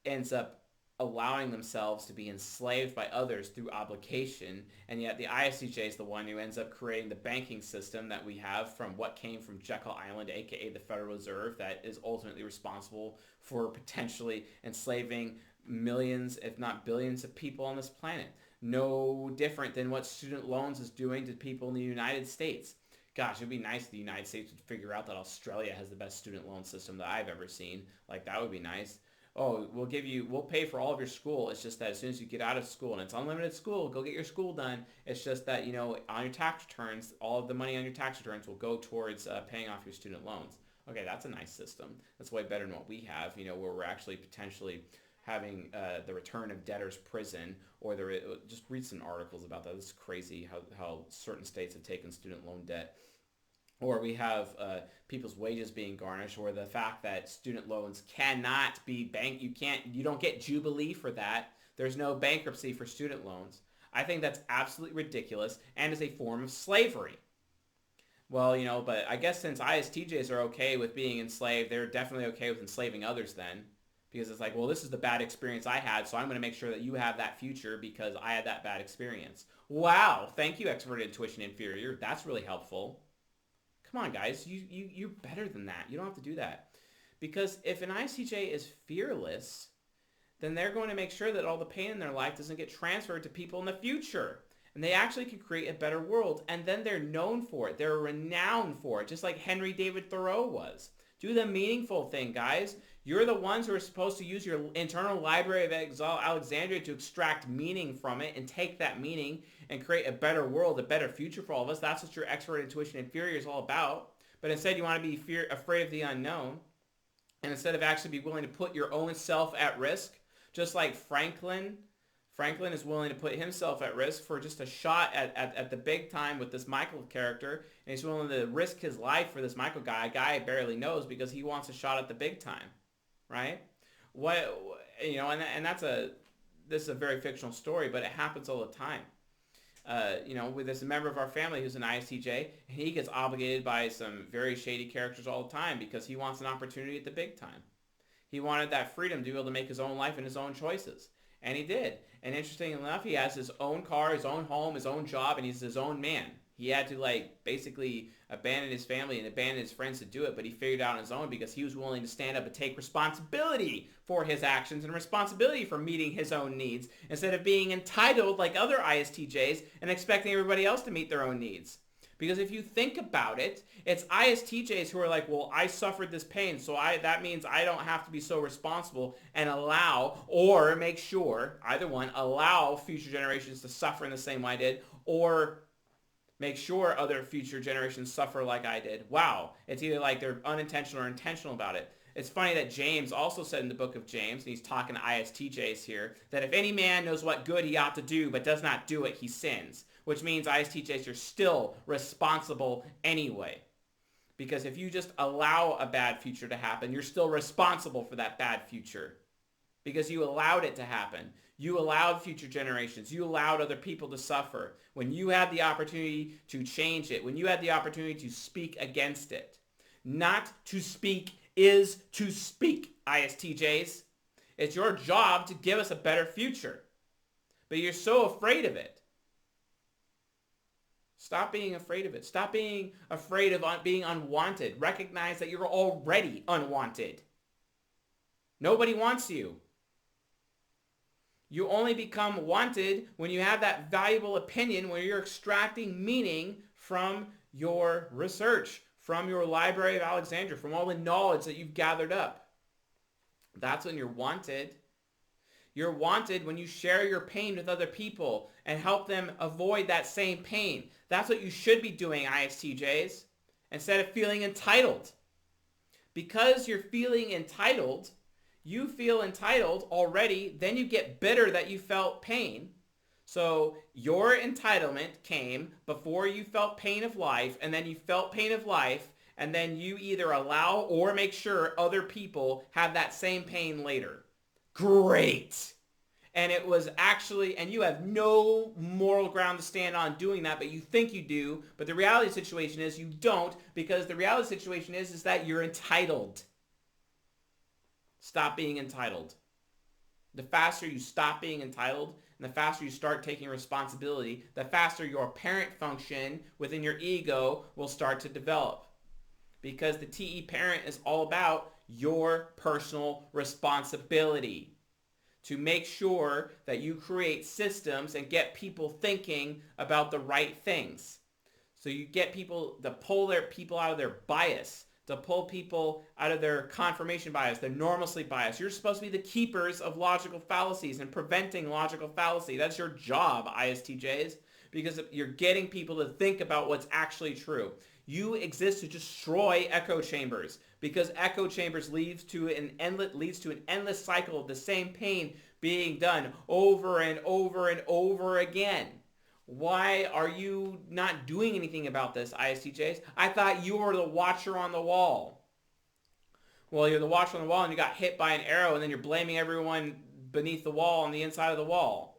ends up allowing themselves to be enslaved by others through obligation, and yet the ISTJ is the one who ends up creating the banking system that we have from what came from Jekyll Island, aka the Federal Reserve, that is ultimately responsible for potentially enslaving millions, if not billions, of people on this planet. No different than what student loans is doing to people in the United States. Gosh, it'd be nice if the United States would figure out that Australia has the best student loan system that I've ever seen. Like, that would be nice. Oh, we'll pay for all of your school. It's just that as soon as you get out of school, and it's unlimited school, go get your school done. It's just that, on your tax returns, all of the money on your tax returns will go towards paying off your student loans. Okay, that's a nice system. That's way better than what we have, where we're actually potentially having the return of debtors prison, or just read some articles about that. It's crazy how certain states have taken student loan debt. Or we have people's wages being garnished, or the fact that student loans cannot be you don't get jubilee for that. There's no bankruptcy for student loans. I think that's absolutely ridiculous and is a form of slavery. Well, but I guess since ISTJs are okay with being enslaved, they're definitely okay with enslaving others then. Because it's like, well, this is the bad experience I had, so I'm going to make sure that you have that future because I had that bad experience. Wow, thank you, Extrovert Intuition Inferior. That's really helpful. Come on, guys, you're better than that. You don't have to do that. Because if an ISTJ is fearless, then they're going to make sure that all the pain in their life doesn't get transferred to people in the future. And they actually can create a better world. And then they're known for it. They're renowned for it, just like Henry David Thoreau was. Do the meaningful thing, guys. You're the ones who are supposed to use your internal library of Alexandria to extract meaning from it and take that meaning and create a better world, a better future for all of us. That's what your Extrovert Intuition Inferior is all about. But instead, you want to be afraid of the unknown. And instead of actually be willing to put your own self at risk, just like Franklin is willing to put himself at risk for just a shot at the big time with this Michael character. And he's willing to risk his life for this Michael guy, a guy he barely knows, because he wants a shot at the big time. Right? And this is a very fictional story, but it happens all the time. With this member of our family who's an ISTJ, and he gets obligated by some very shady characters all the time because he wants an opportunity at the big time. He wanted that freedom to be able to make his own life and his own choices. And he did. And interestingly enough, he has his own car, his own home, his own job, and he's his own man. He had to basically abandon his family and abandon his friends to do it, but he figured it out on his own because he was willing to stand up and take responsibility for his actions and responsibility for meeting his own needs instead of being entitled like other ISTJs and expecting everybody else to meet their own needs. Because if you think about it, it's ISTJs who are like, well, I suffered this pain, so that means I don't have to be so responsible and allow or make sure, either one, allow future generations to suffer in the same way I did, or make sure other future generations suffer like I did. Wow. It's either like they're unintentional or intentional about it. It's funny that James also said in the book of James, and he's talking to ISTJs here, that if any man knows what good he ought to do but does not do it, he sins. Which means ISTJs are still responsible anyway. Because if you just allow a bad future to happen, you're still responsible for that bad future. Because you allowed it to happen. You allowed future generations. You allowed other people to suffer. When you had the opportunity to change it, when you had the opportunity to speak against it. Not to speak is to speak, ISTJs. It's your job to give us a better future. But you're so afraid of it. Stop being afraid of it. Stop being afraid of being unwanted. Recognize that you're already unwanted. Nobody wants you. You only become wanted when you have that valuable opinion, where you're extracting meaning from your research, from your Library of Alexandria, from all the knowledge that you've gathered up. That's when you're wanted. You're wanted when you share your pain with other people and help them avoid that same pain. That's what you should be doing, ISTJs, instead of feeling entitled. Because you're feeling entitled, you feel entitled already, then you get bitter that you felt pain. So your entitlement came before you felt pain of life, and then you felt pain of life, and then you either allow or make sure other people have that same pain later. Great. And it was actually, and you have no moral ground to stand on doing that, but you think you do. But the reality situation is you don't, because the reality situation is that you're entitled. Stop being entitled. The faster you stop being entitled, and the faster you start taking responsibility, the faster your parent function within your ego will start to develop. Because the TE parent is all about your personal responsibility. To make sure that you create systems and get people thinking about the right things. So you get people to pull their people out of their bias, to pull people out of their confirmation bias, their normalcy bias. You're supposed to be the keepers of logical fallacies and preventing logical fallacy. That's your job, ISTJs, because you're getting people to think about what's actually true. You exist to destroy echo chambers, because echo chambers leads to an endless cycle of the same pain being done over and over and over again. Why are you not doing anything about this, ISTJs? I thought you were the watcher on the wall. Well, you're the watcher on the wall and you got hit by an arrow, and then you're blaming everyone beneath the wall on the inside of the wall.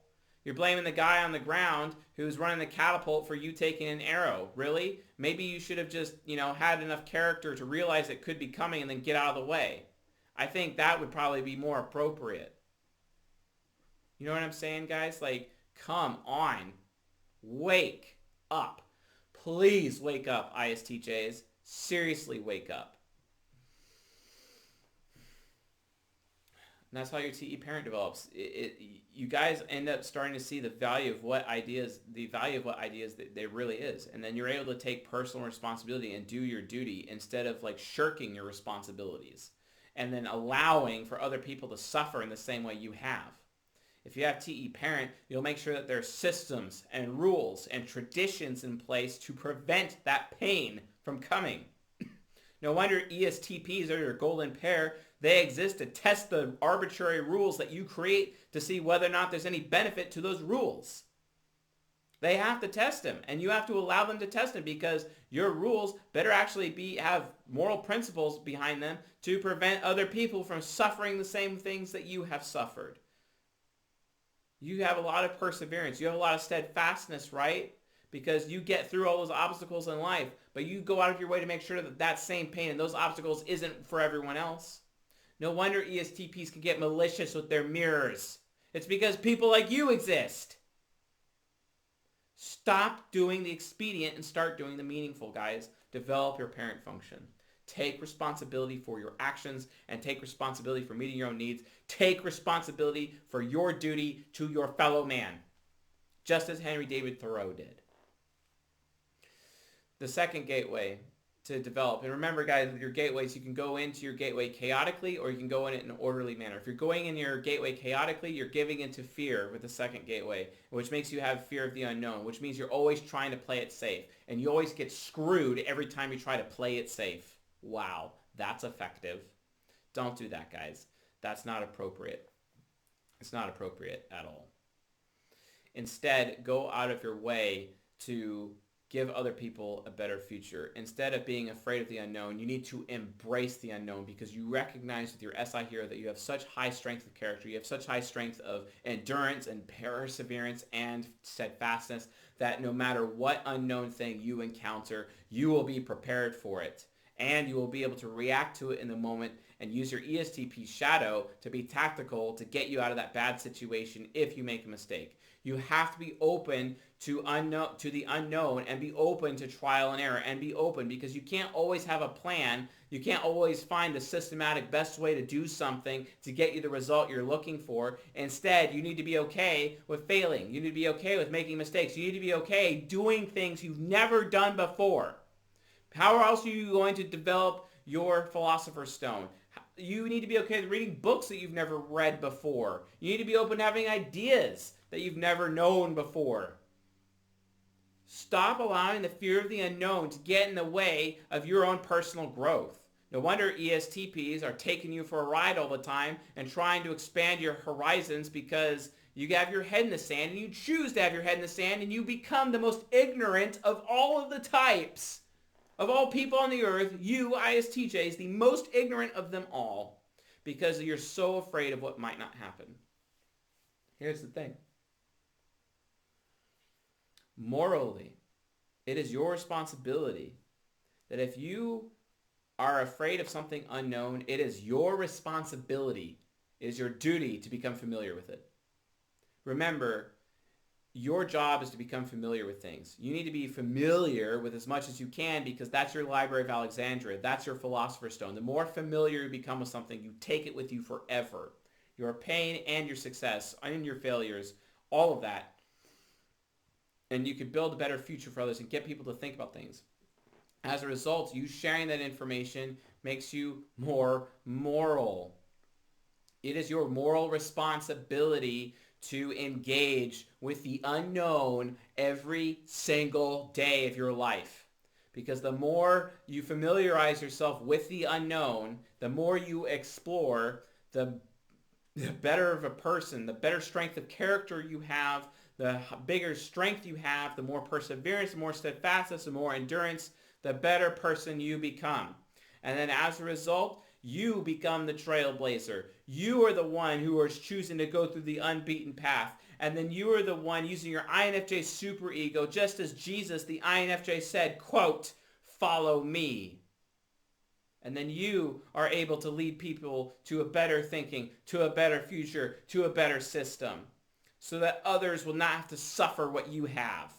You're blaming the guy on the ground who's running the catapult for you taking an arrow. Really? Maybe you should have just, had enough character to realize it could be coming and then get out of the way. I think that would probably be more appropriate. You know what I'm saying, guys? Like, come on. Wake up. Please wake up, ISTJs. Seriously, wake up. And that's how your TE parent develops. You guys end up starting to see the value of what ideas that really is. And then you're able to take personal responsibility and do your duty instead of like shirking your responsibilities and then allowing for other people to suffer in the same way you have. If you have TE parent, you'll make sure that there are systems and rules and traditions in place to prevent that pain from coming. No wonder ESTPs are your golden pair. They exist to test the arbitrary rules that you create to see whether or not there's any benefit to those rules. They have to test them, and you have to allow them to test them, because your rules better actually have moral principles behind them to prevent other people from suffering the same things that you have suffered. You have a lot of perseverance. You have a lot of steadfastness, right? Because you get through all those obstacles in life, but you go out of your way to make sure that that same pain and those obstacles isn't for everyone else. No wonder ESTPs can get malicious with their mirrors. It's because people like you exist. Stop doing the expedient and start doing the meaningful, guys. Develop your parent function. Take responsibility for your actions and take responsibility for meeting your own needs. Take responsibility for your duty to your fellow man, just as Henry David Thoreau did. The second gateway to develop. And remember, guys, with your gateways, you can go into your gateway chaotically or you can go in it in an orderly manner. If you're going in your gateway chaotically, you're giving into fear with the second gateway, which makes you have fear of the unknown, which means you're always trying to play it safe. And you always get screwed every time you try to play it safe. Wow, that's effective. Don't do that, guys. That's not appropriate. It's not appropriate at all. Instead, go out of your way to give other people a better future. Instead of being afraid of the unknown, you need to embrace the unknown because you recognize with your SI hero that you have such high strength of character, you have such high strength of endurance and perseverance and steadfastness that no matter what unknown thing you encounter, you will be prepared for it. And you will be able to react to it in the moment and use your ESTP shadow to be tactical to get you out of that bad situation if you make a mistake. You have to be open to the unknown and be open to trial and error and be open because you can't always have a plan. You can't always find the systematic best way to do something to get you the result you're looking for. Instead, you need to be okay with failing. You need to be okay with making mistakes. You need to be okay doing things you've never done before. How else are you going to develop your philosopher's stone? You need to be okay with reading books that you've never read before. You need to be open to having ideas that you've never known before. Stop allowing the fear of the unknown to get in the way of your own personal growth. No wonder ESTPs are taking you for a ride all the time and trying to expand your horizons because you have your head in the sand and you choose to have your head in the sand and you become the most ignorant of all of the types. Of all people on the earth, you, ISTJs, the most ignorant of them all because you're so afraid of what might not happen. Here's the thing. Morally, it is your responsibility that if you are afraid of something unknown, it is your responsibility, it is your duty to become familiar with it. Remember, your job is to become familiar with things. You need to be familiar with as much as you can because that's your Library of Alexandria. That's your Philosopher's Stone. The more familiar you become with something, you take it with you forever. Your pain and your success and your failures, all of that. And you could build a better future for others and get people to think about things. As a result, you sharing that information makes you more moral. It is your moral responsibility to engage with the unknown every single day of your life. Because the more you familiarize yourself with the unknown, the more you explore, the better of a person, the better strength of character you have, the bigger strength you have, the more perseverance, the more steadfastness, the more endurance, the better person you become. And then as a result, you become the trailblazer. You are the one who is choosing to go through the unbeaten path. And then you are the one using your INFJ superego, just as Jesus, the INFJ, said, quote, "Follow me." And then you are able to lead people to a better thinking, to a better future, to a better system, so that others will not have to suffer what you have.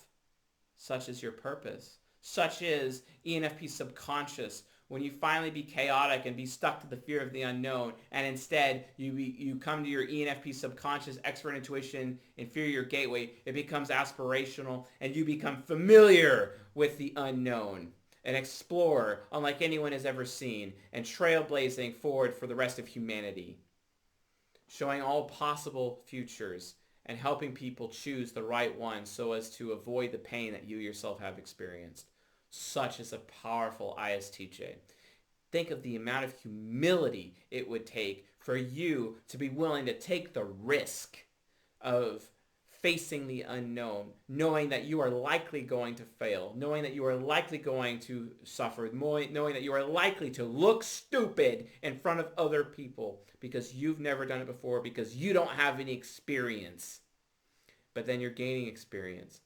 Such is your purpose. Such is ENFP subconscious. When you finally be chaotic and be stuck to the fear of the unknown, and instead you come to your ENFP subconscious, expert intuition, inferior gateway, it becomes aspirational, and you become familiar with the unknown, an explorer unlike anyone has ever seen, and trailblazing forward for the rest of humanity, showing all possible futures and helping people choose the right one so as to avoid the pain that you yourself have experienced. Such is a powerful ISTJ. Think of the amount of humility it would take for you to be willing to take the risk of facing the unknown, knowing that you are likely going to fail, knowing that you are likely going to suffer, knowing that you are likely to look stupid in front of other people because you've never done it before, because you don't have any experience. But then you're gaining experience.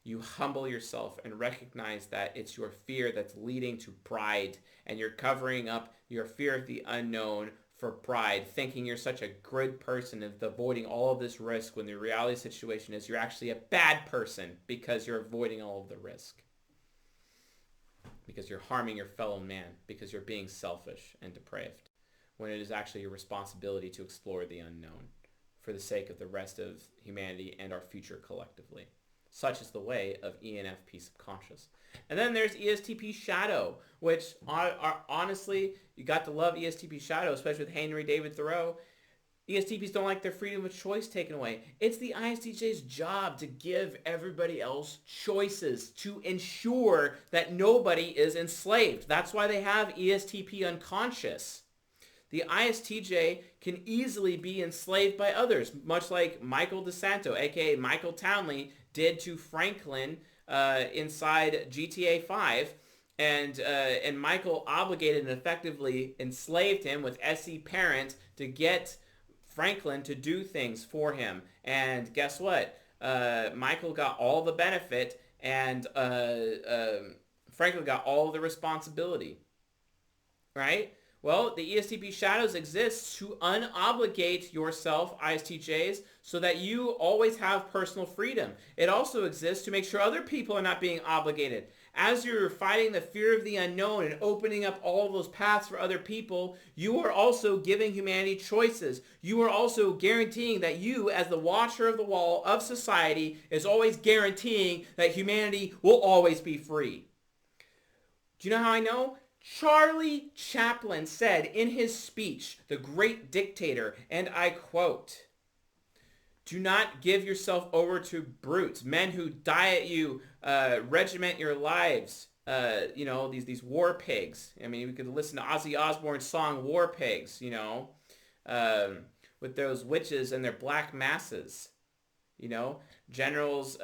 You humble yourself and recognize that it's your fear that's leading to pride, and you're covering up your fear of the unknown for pride, thinking you're such a good person and avoiding all of this risk when the reality situation is you're actually a bad person because you're avoiding all of the risk. Because you're harming your fellow man, because you're being selfish and depraved, when it is actually your responsibility to explore the unknown for the sake of the rest of humanity and our future collectively. Such is the way of ENFP subconscious. And then there's ESTP shadow, which are honestly, you got to love ESTP shadow, especially with Henry David Thoreau. ESTPs don't like their freedom of choice taken away. It's the ISTJ's job to give everybody else choices, to ensure that nobody is enslaved. That's why they have ESTP unconscious. The ISTJ can easily be enslaved by others, much like Michael DeSanto, aka Michael Townley, did to Franklin inside GTA 5. And Michael obligated and effectively enslaved him with SE Parent to get Franklin to do things for him. And guess what? Michael got all the benefit, and Franklin got all the responsibility. Right? Well, the ESTP shadows exist to unobligate yourself, ISTJs, so that you always have personal freedom. It also exists to make sure other people are not being obligated. As you're fighting the fear of the unknown and opening up all of those paths for other people, you are also giving humanity choices. You are also guaranteeing that you, as the watcher of the wall of society, is always guaranteeing that humanity will always be free. Do you know how I know? Charlie Chaplin said in his speech, The Great Dictator, and I quote, "Do not give yourself over to brutes, men who diet you, regiment your lives, these war pigs." I mean, we could listen to Ozzy Osbourne's song War Pigs, with those witches and their black masses, generals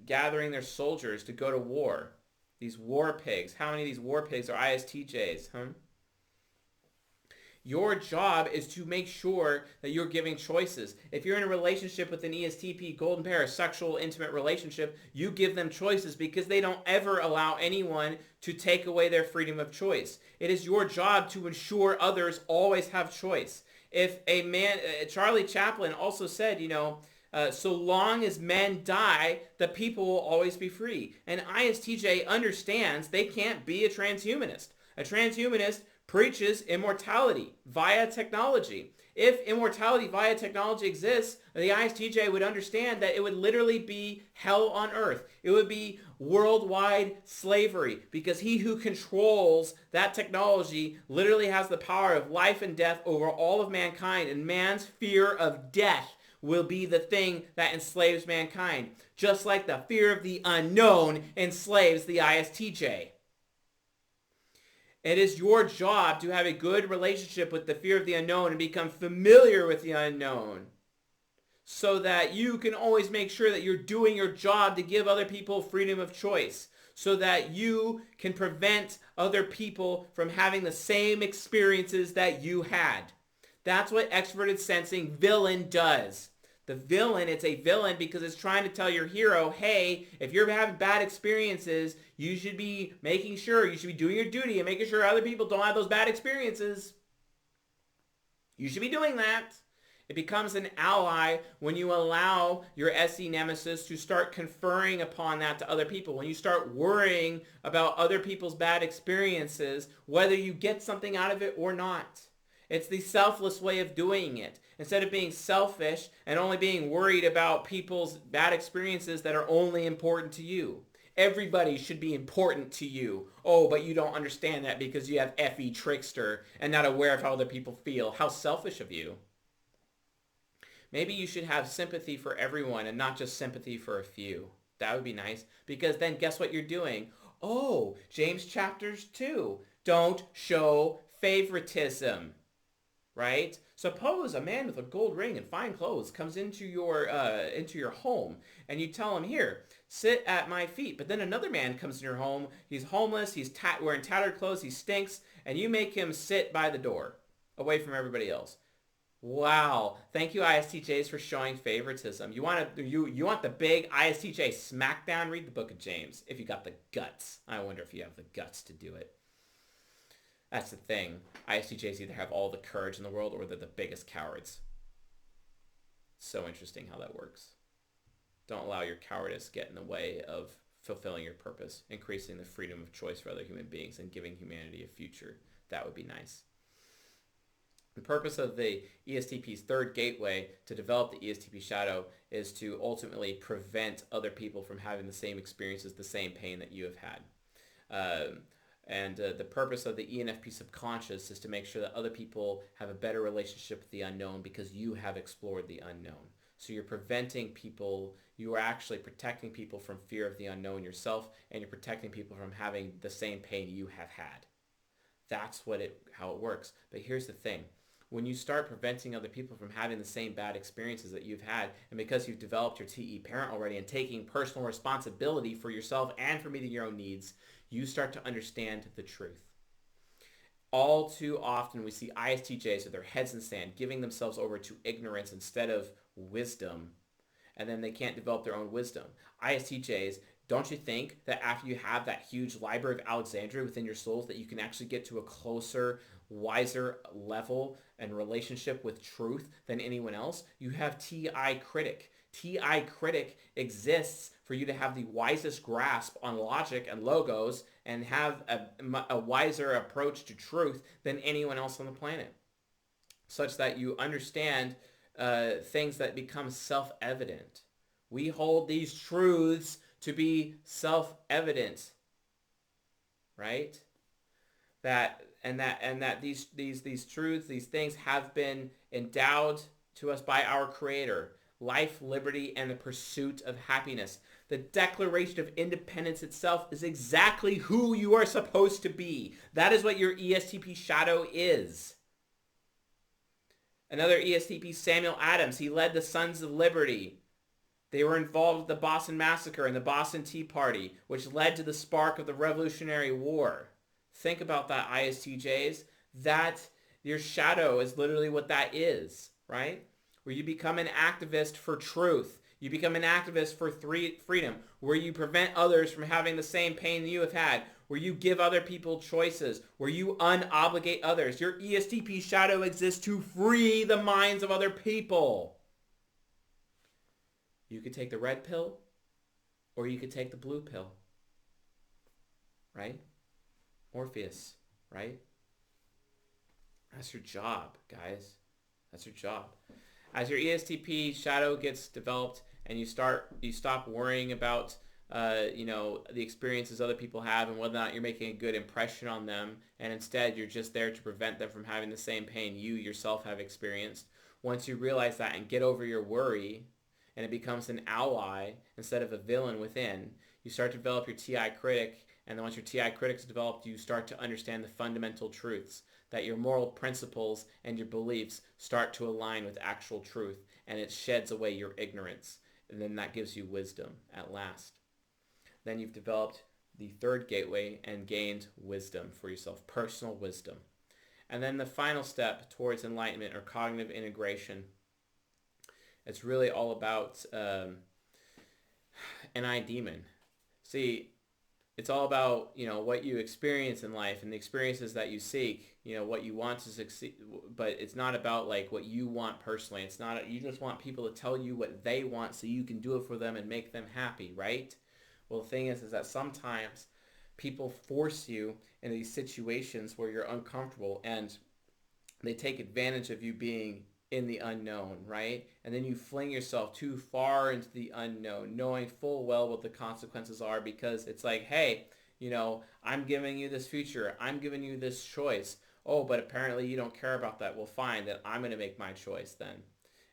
gathering their soldiers to go to war. These war pigs. How many of these war pigs are ISTJs, huh? Your job is to make sure that you're giving choices. If you're in a relationship with an ESTP golden pair, a sexual intimate relationship, you give them choices because they don't ever allow anyone to take away their freedom of choice. It is your job to ensure others always have choice. If a man, Charlie Chaplin also said, so long as men die, the people will always be free. And ISTJ understands they can't be a transhumanist. A transhumanist preaches immortality via technology. If immortality via technology exists, the ISTJ would understand that it would literally be hell on earth. It would be worldwide slavery, because he who controls that technology literally has the power of life and death over all of mankind, and man's fear of death will be the thing that enslaves mankind, just like the fear of the unknown enslaves the ISTJ. It is your job to have a good relationship with the fear of the unknown and become familiar with the unknown, so that you can always make sure that you're doing your job to give other people freedom of choice, so that you can prevent other people from having the same experiences that you had. That's what extroverted sensing villain does. The villain, it's a villain because it's trying to tell your hero, hey, if you're having bad experiences, you should be making sure, you should be doing your duty and making sure other people don't have those bad experiences. You should be doing that. It becomes an ally when you allow your SE nemesis to start conferring upon that to other people. When you start worrying about other people's bad experiences, whether you get something out of it or not. It's the selfless way of doing it. Instead of being selfish and only being worried about people's bad experiences that are only important to you. Everybody should be important to you. Oh, but you don't understand that because you have FE trickster and not aware of how other people feel. How selfish of you. Maybe you should have sympathy for everyone and not just sympathy for a few. That would be nice, because then guess what you're doing? Oh, James chapters 2. Don't show favoritism. Right? Suppose a man with a gold ring and fine clothes comes into your home, and you tell him, here, sit at my feet. But then another man comes in your home. He's homeless. He's wearing tattered clothes. He stinks, and you make him sit by the door, away from everybody else. Wow! Thank you, ISTJs, for showing favoritism. You want the big ISTJ smackdown? Read the book of James if you got the guts. I wonder if you have the guts to do it. That's the thing. ISTJs either have all the courage in the world or they're the biggest cowards. So interesting how that works. Don't allow your cowardice get in the way of fulfilling your purpose, increasing the freedom of choice for other human beings, and giving humanity a future. That would be nice. The purpose of the ESTP's third gateway to develop the ESTP shadow is to ultimately prevent other people from having the same experiences, the same pain that you have had. And the purpose of the ENFP subconscious is to make sure that other people have a better relationship with the unknown because you have explored the unknown. So you're preventing people, you are actually protecting people from fear of the unknown yourself, and you're protecting people from having the same pain you have had. That's how it works. But here's the thing. When you start preventing other people from having the same bad experiences that you've had, and because you've developed your TE parent already and taking personal responsibility for yourself and for meeting your own needs, you start to understand the truth. All too often we see ISTJs with their heads in the sand, giving themselves over to ignorance instead of wisdom, and then they can't develop their own wisdom. ISTJs, don't you think that after you have that huge library of Alexandria within your souls that you can actually get to a closer, wiser level and relationship with truth than anyone else? You have TI critic. TI critic exists for you to have the wisest grasp on logic and logos and have a wiser approach to truth than anyone else on the planet, such that you understand things that become self-evident. We hold these truths to be self-evident, right? That these truths, these things have been endowed to us by our Creator. Life, liberty, and the pursuit of happiness. The Declaration of Independence itself is exactly who you are supposed to be. That is what your ESTP shadow is. Another ESTP, Samuel Adams, he led the Sons of Liberty. They were involved with the Boston Massacre and the Boston Tea Party, which led to the spark of the Revolutionary War. Think about that, ISTJs. That, your shadow is literally what that is, right? Where you become an activist for truth. You become an activist for freedom. Where you prevent others from having the same pain you have had. Where you give other people choices. Where you unobligate others. Your ESTP shadow exists to free the minds of other people. You could take the red pill, or you could take the blue pill, right? Morpheus, right? That's your job, guys. That's your job. As your ESTP shadow gets developed and you stop worrying about the experiences other people have and whether or not you're making a good impression on them, and instead you're just there to prevent them from having the same pain you yourself have experienced. Once you realize that and get over your worry, and it becomes an ally instead of a villain within, you start to develop your TI critic, and then once your TI critic is developed, you start to understand the fundamental truths, that your moral principles and your beliefs start to align with actual truth, and it sheds away your ignorance, and then that gives you wisdom at last. Then you've developed the third gateway and gained wisdom for yourself, personal wisdom. And then the final step towards enlightenment or cognitive integration, it's really all about an I-demon. See, it's all about, what you experience in life and the experiences that you seek, what you want to succeed, but it's not about like what you want personally. It's not, you just want people to tell you what they want so you can do it for them and make them happy, right? Well, the thing is that sometimes people force you in these situations where you're uncomfortable and they take advantage of you being in the unknown, right? And then you fling yourself too far into the unknown, knowing full well what the consequences are, because it's like, hey, I'm giving you this future. I'm giving you this choice. Oh, but apparently you don't care about that. Well, fine, then I'm going to make my choice then.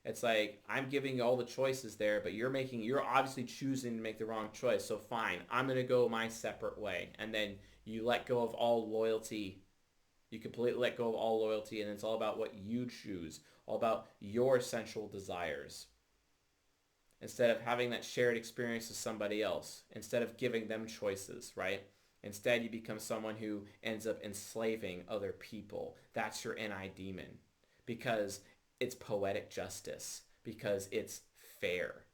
It's like, I'm giving you all the choices there, but you're obviously choosing to make the wrong choice. So fine, I'm going to go my separate way. And then you let go of all loyalty. You completely let go of all loyalty, and it's all about what you choose, all about your sensual desires. Instead of having that shared experience with somebody else, instead of giving them choices, right? Instead, you become someone who ends up enslaving other people. That's your NI demon, because it's poetic justice, because it's fair,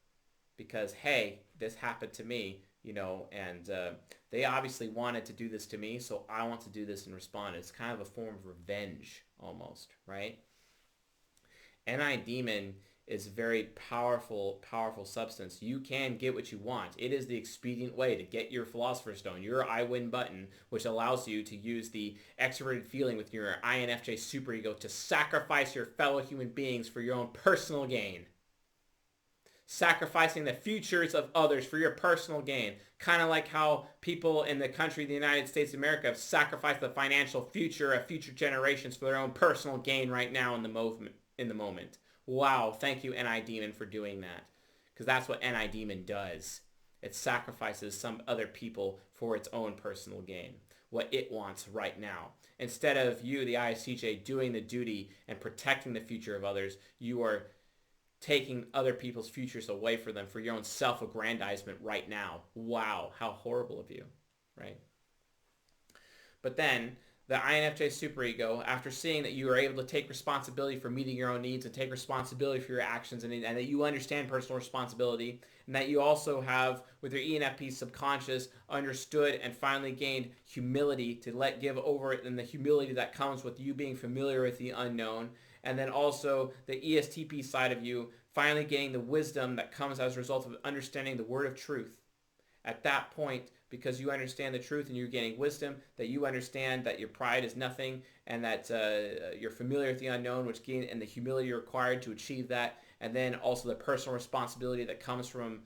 because, hey, this happened to me, and they obviously wanted to do this to me, so I want to do this and respond. It's kind of a form of revenge almost, right? NI demon is a very powerful, powerful substance. You can get what you want. It is the expedient way to get your Philosopher's Stone, your I win button, which allows you to use the extroverted feeling with your INFJ superego to sacrifice your fellow human beings for your own personal gain. Sacrificing the futures of others for your personal gain. Kind of like how people in the country of the United States of America have sacrificed the financial future of future generations for their own personal gain right now in the moment. Wow, thank you, NI Demon, for doing that. Because that's what NI Demon does. It sacrifices some other people for its own personal gain. What it wants right now. Instead of you, the ISTJ, doing the duty and protecting the future of others, you are taking other people's futures away from them for your own self-aggrandizement right now. Wow, how horrible of you, right? But then the INFJ superego, after seeing that you are able to take responsibility for meeting your own needs and take responsibility for your actions, and that you understand personal responsibility, and that you also have, with your ENFP subconscious, understood and finally gained humility to let give over it, and the humility that comes with you being familiar with the unknown, and then also the ESTP side of you finally gaining the wisdom that comes as a result of understanding the word of truth. At that point, because you understand the truth and you're gaining wisdom, that you understand that your pride is nothing, and that you're familiar with the unknown, which gain and the humility required to achieve that, and then also the personal responsibility that comes from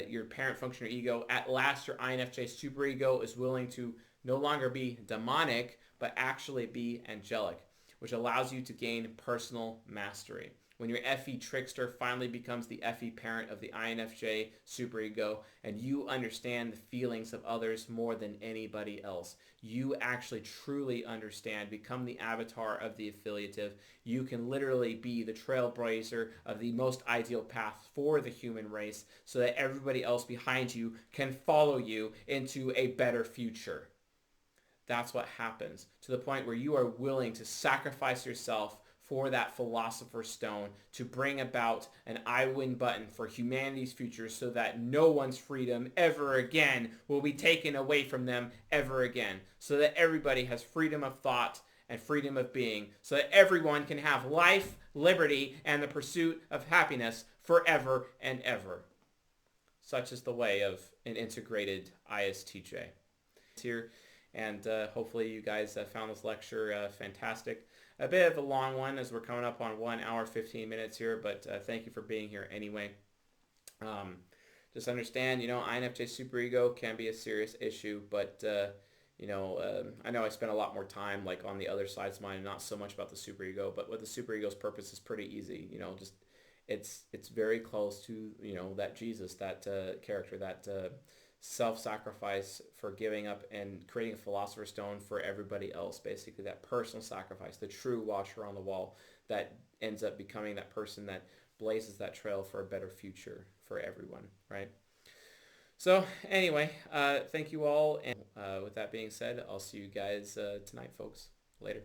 your parent function or ego. At last, your INFJ superego is willing to no longer be demonic, but actually be angelic, which allows you to gain personal mastery. When your FE trickster finally becomes the FE parent of the INFJ superego, and you understand the feelings of others more than anybody else, you actually truly understand, become the avatar of the affiliative. You can literally be the trailblazer of the most ideal path for the human race, so that everybody else behind you can follow you into a better future. That's what happens, to the point where you are willing to sacrifice yourself for that Philosopher's Stone to bring about an I win button for humanity's future, so that no one's freedom ever again will be taken away from them ever again, so that everybody has freedom of thought and freedom of being, so that everyone can have life, liberty, and the pursuit of happiness forever and ever. Such is the way of an integrated ISTJ. Here, and hopefully you guys found this lecture fantastic. A bit of a long one, as we're coming up on 1 hour 15 minutes here, but thank you for being here anyway. Just understand, INFJ superego can be a serious issue, but I know I spent a lot more time like on the other sides of mine, and not so much about the superego, but what the superego's purpose is pretty easy. Just it's very close to that Jesus, that character, that self-sacrifice for giving up and creating a Philosopher's Stone for everybody else. Basically, that personal sacrifice, the true watcher on the wall that ends up becoming that person that blazes that trail for a better future for everyone, right? So anyway, thank you all, and with that being said, I'll see you guys tonight, folks. Later.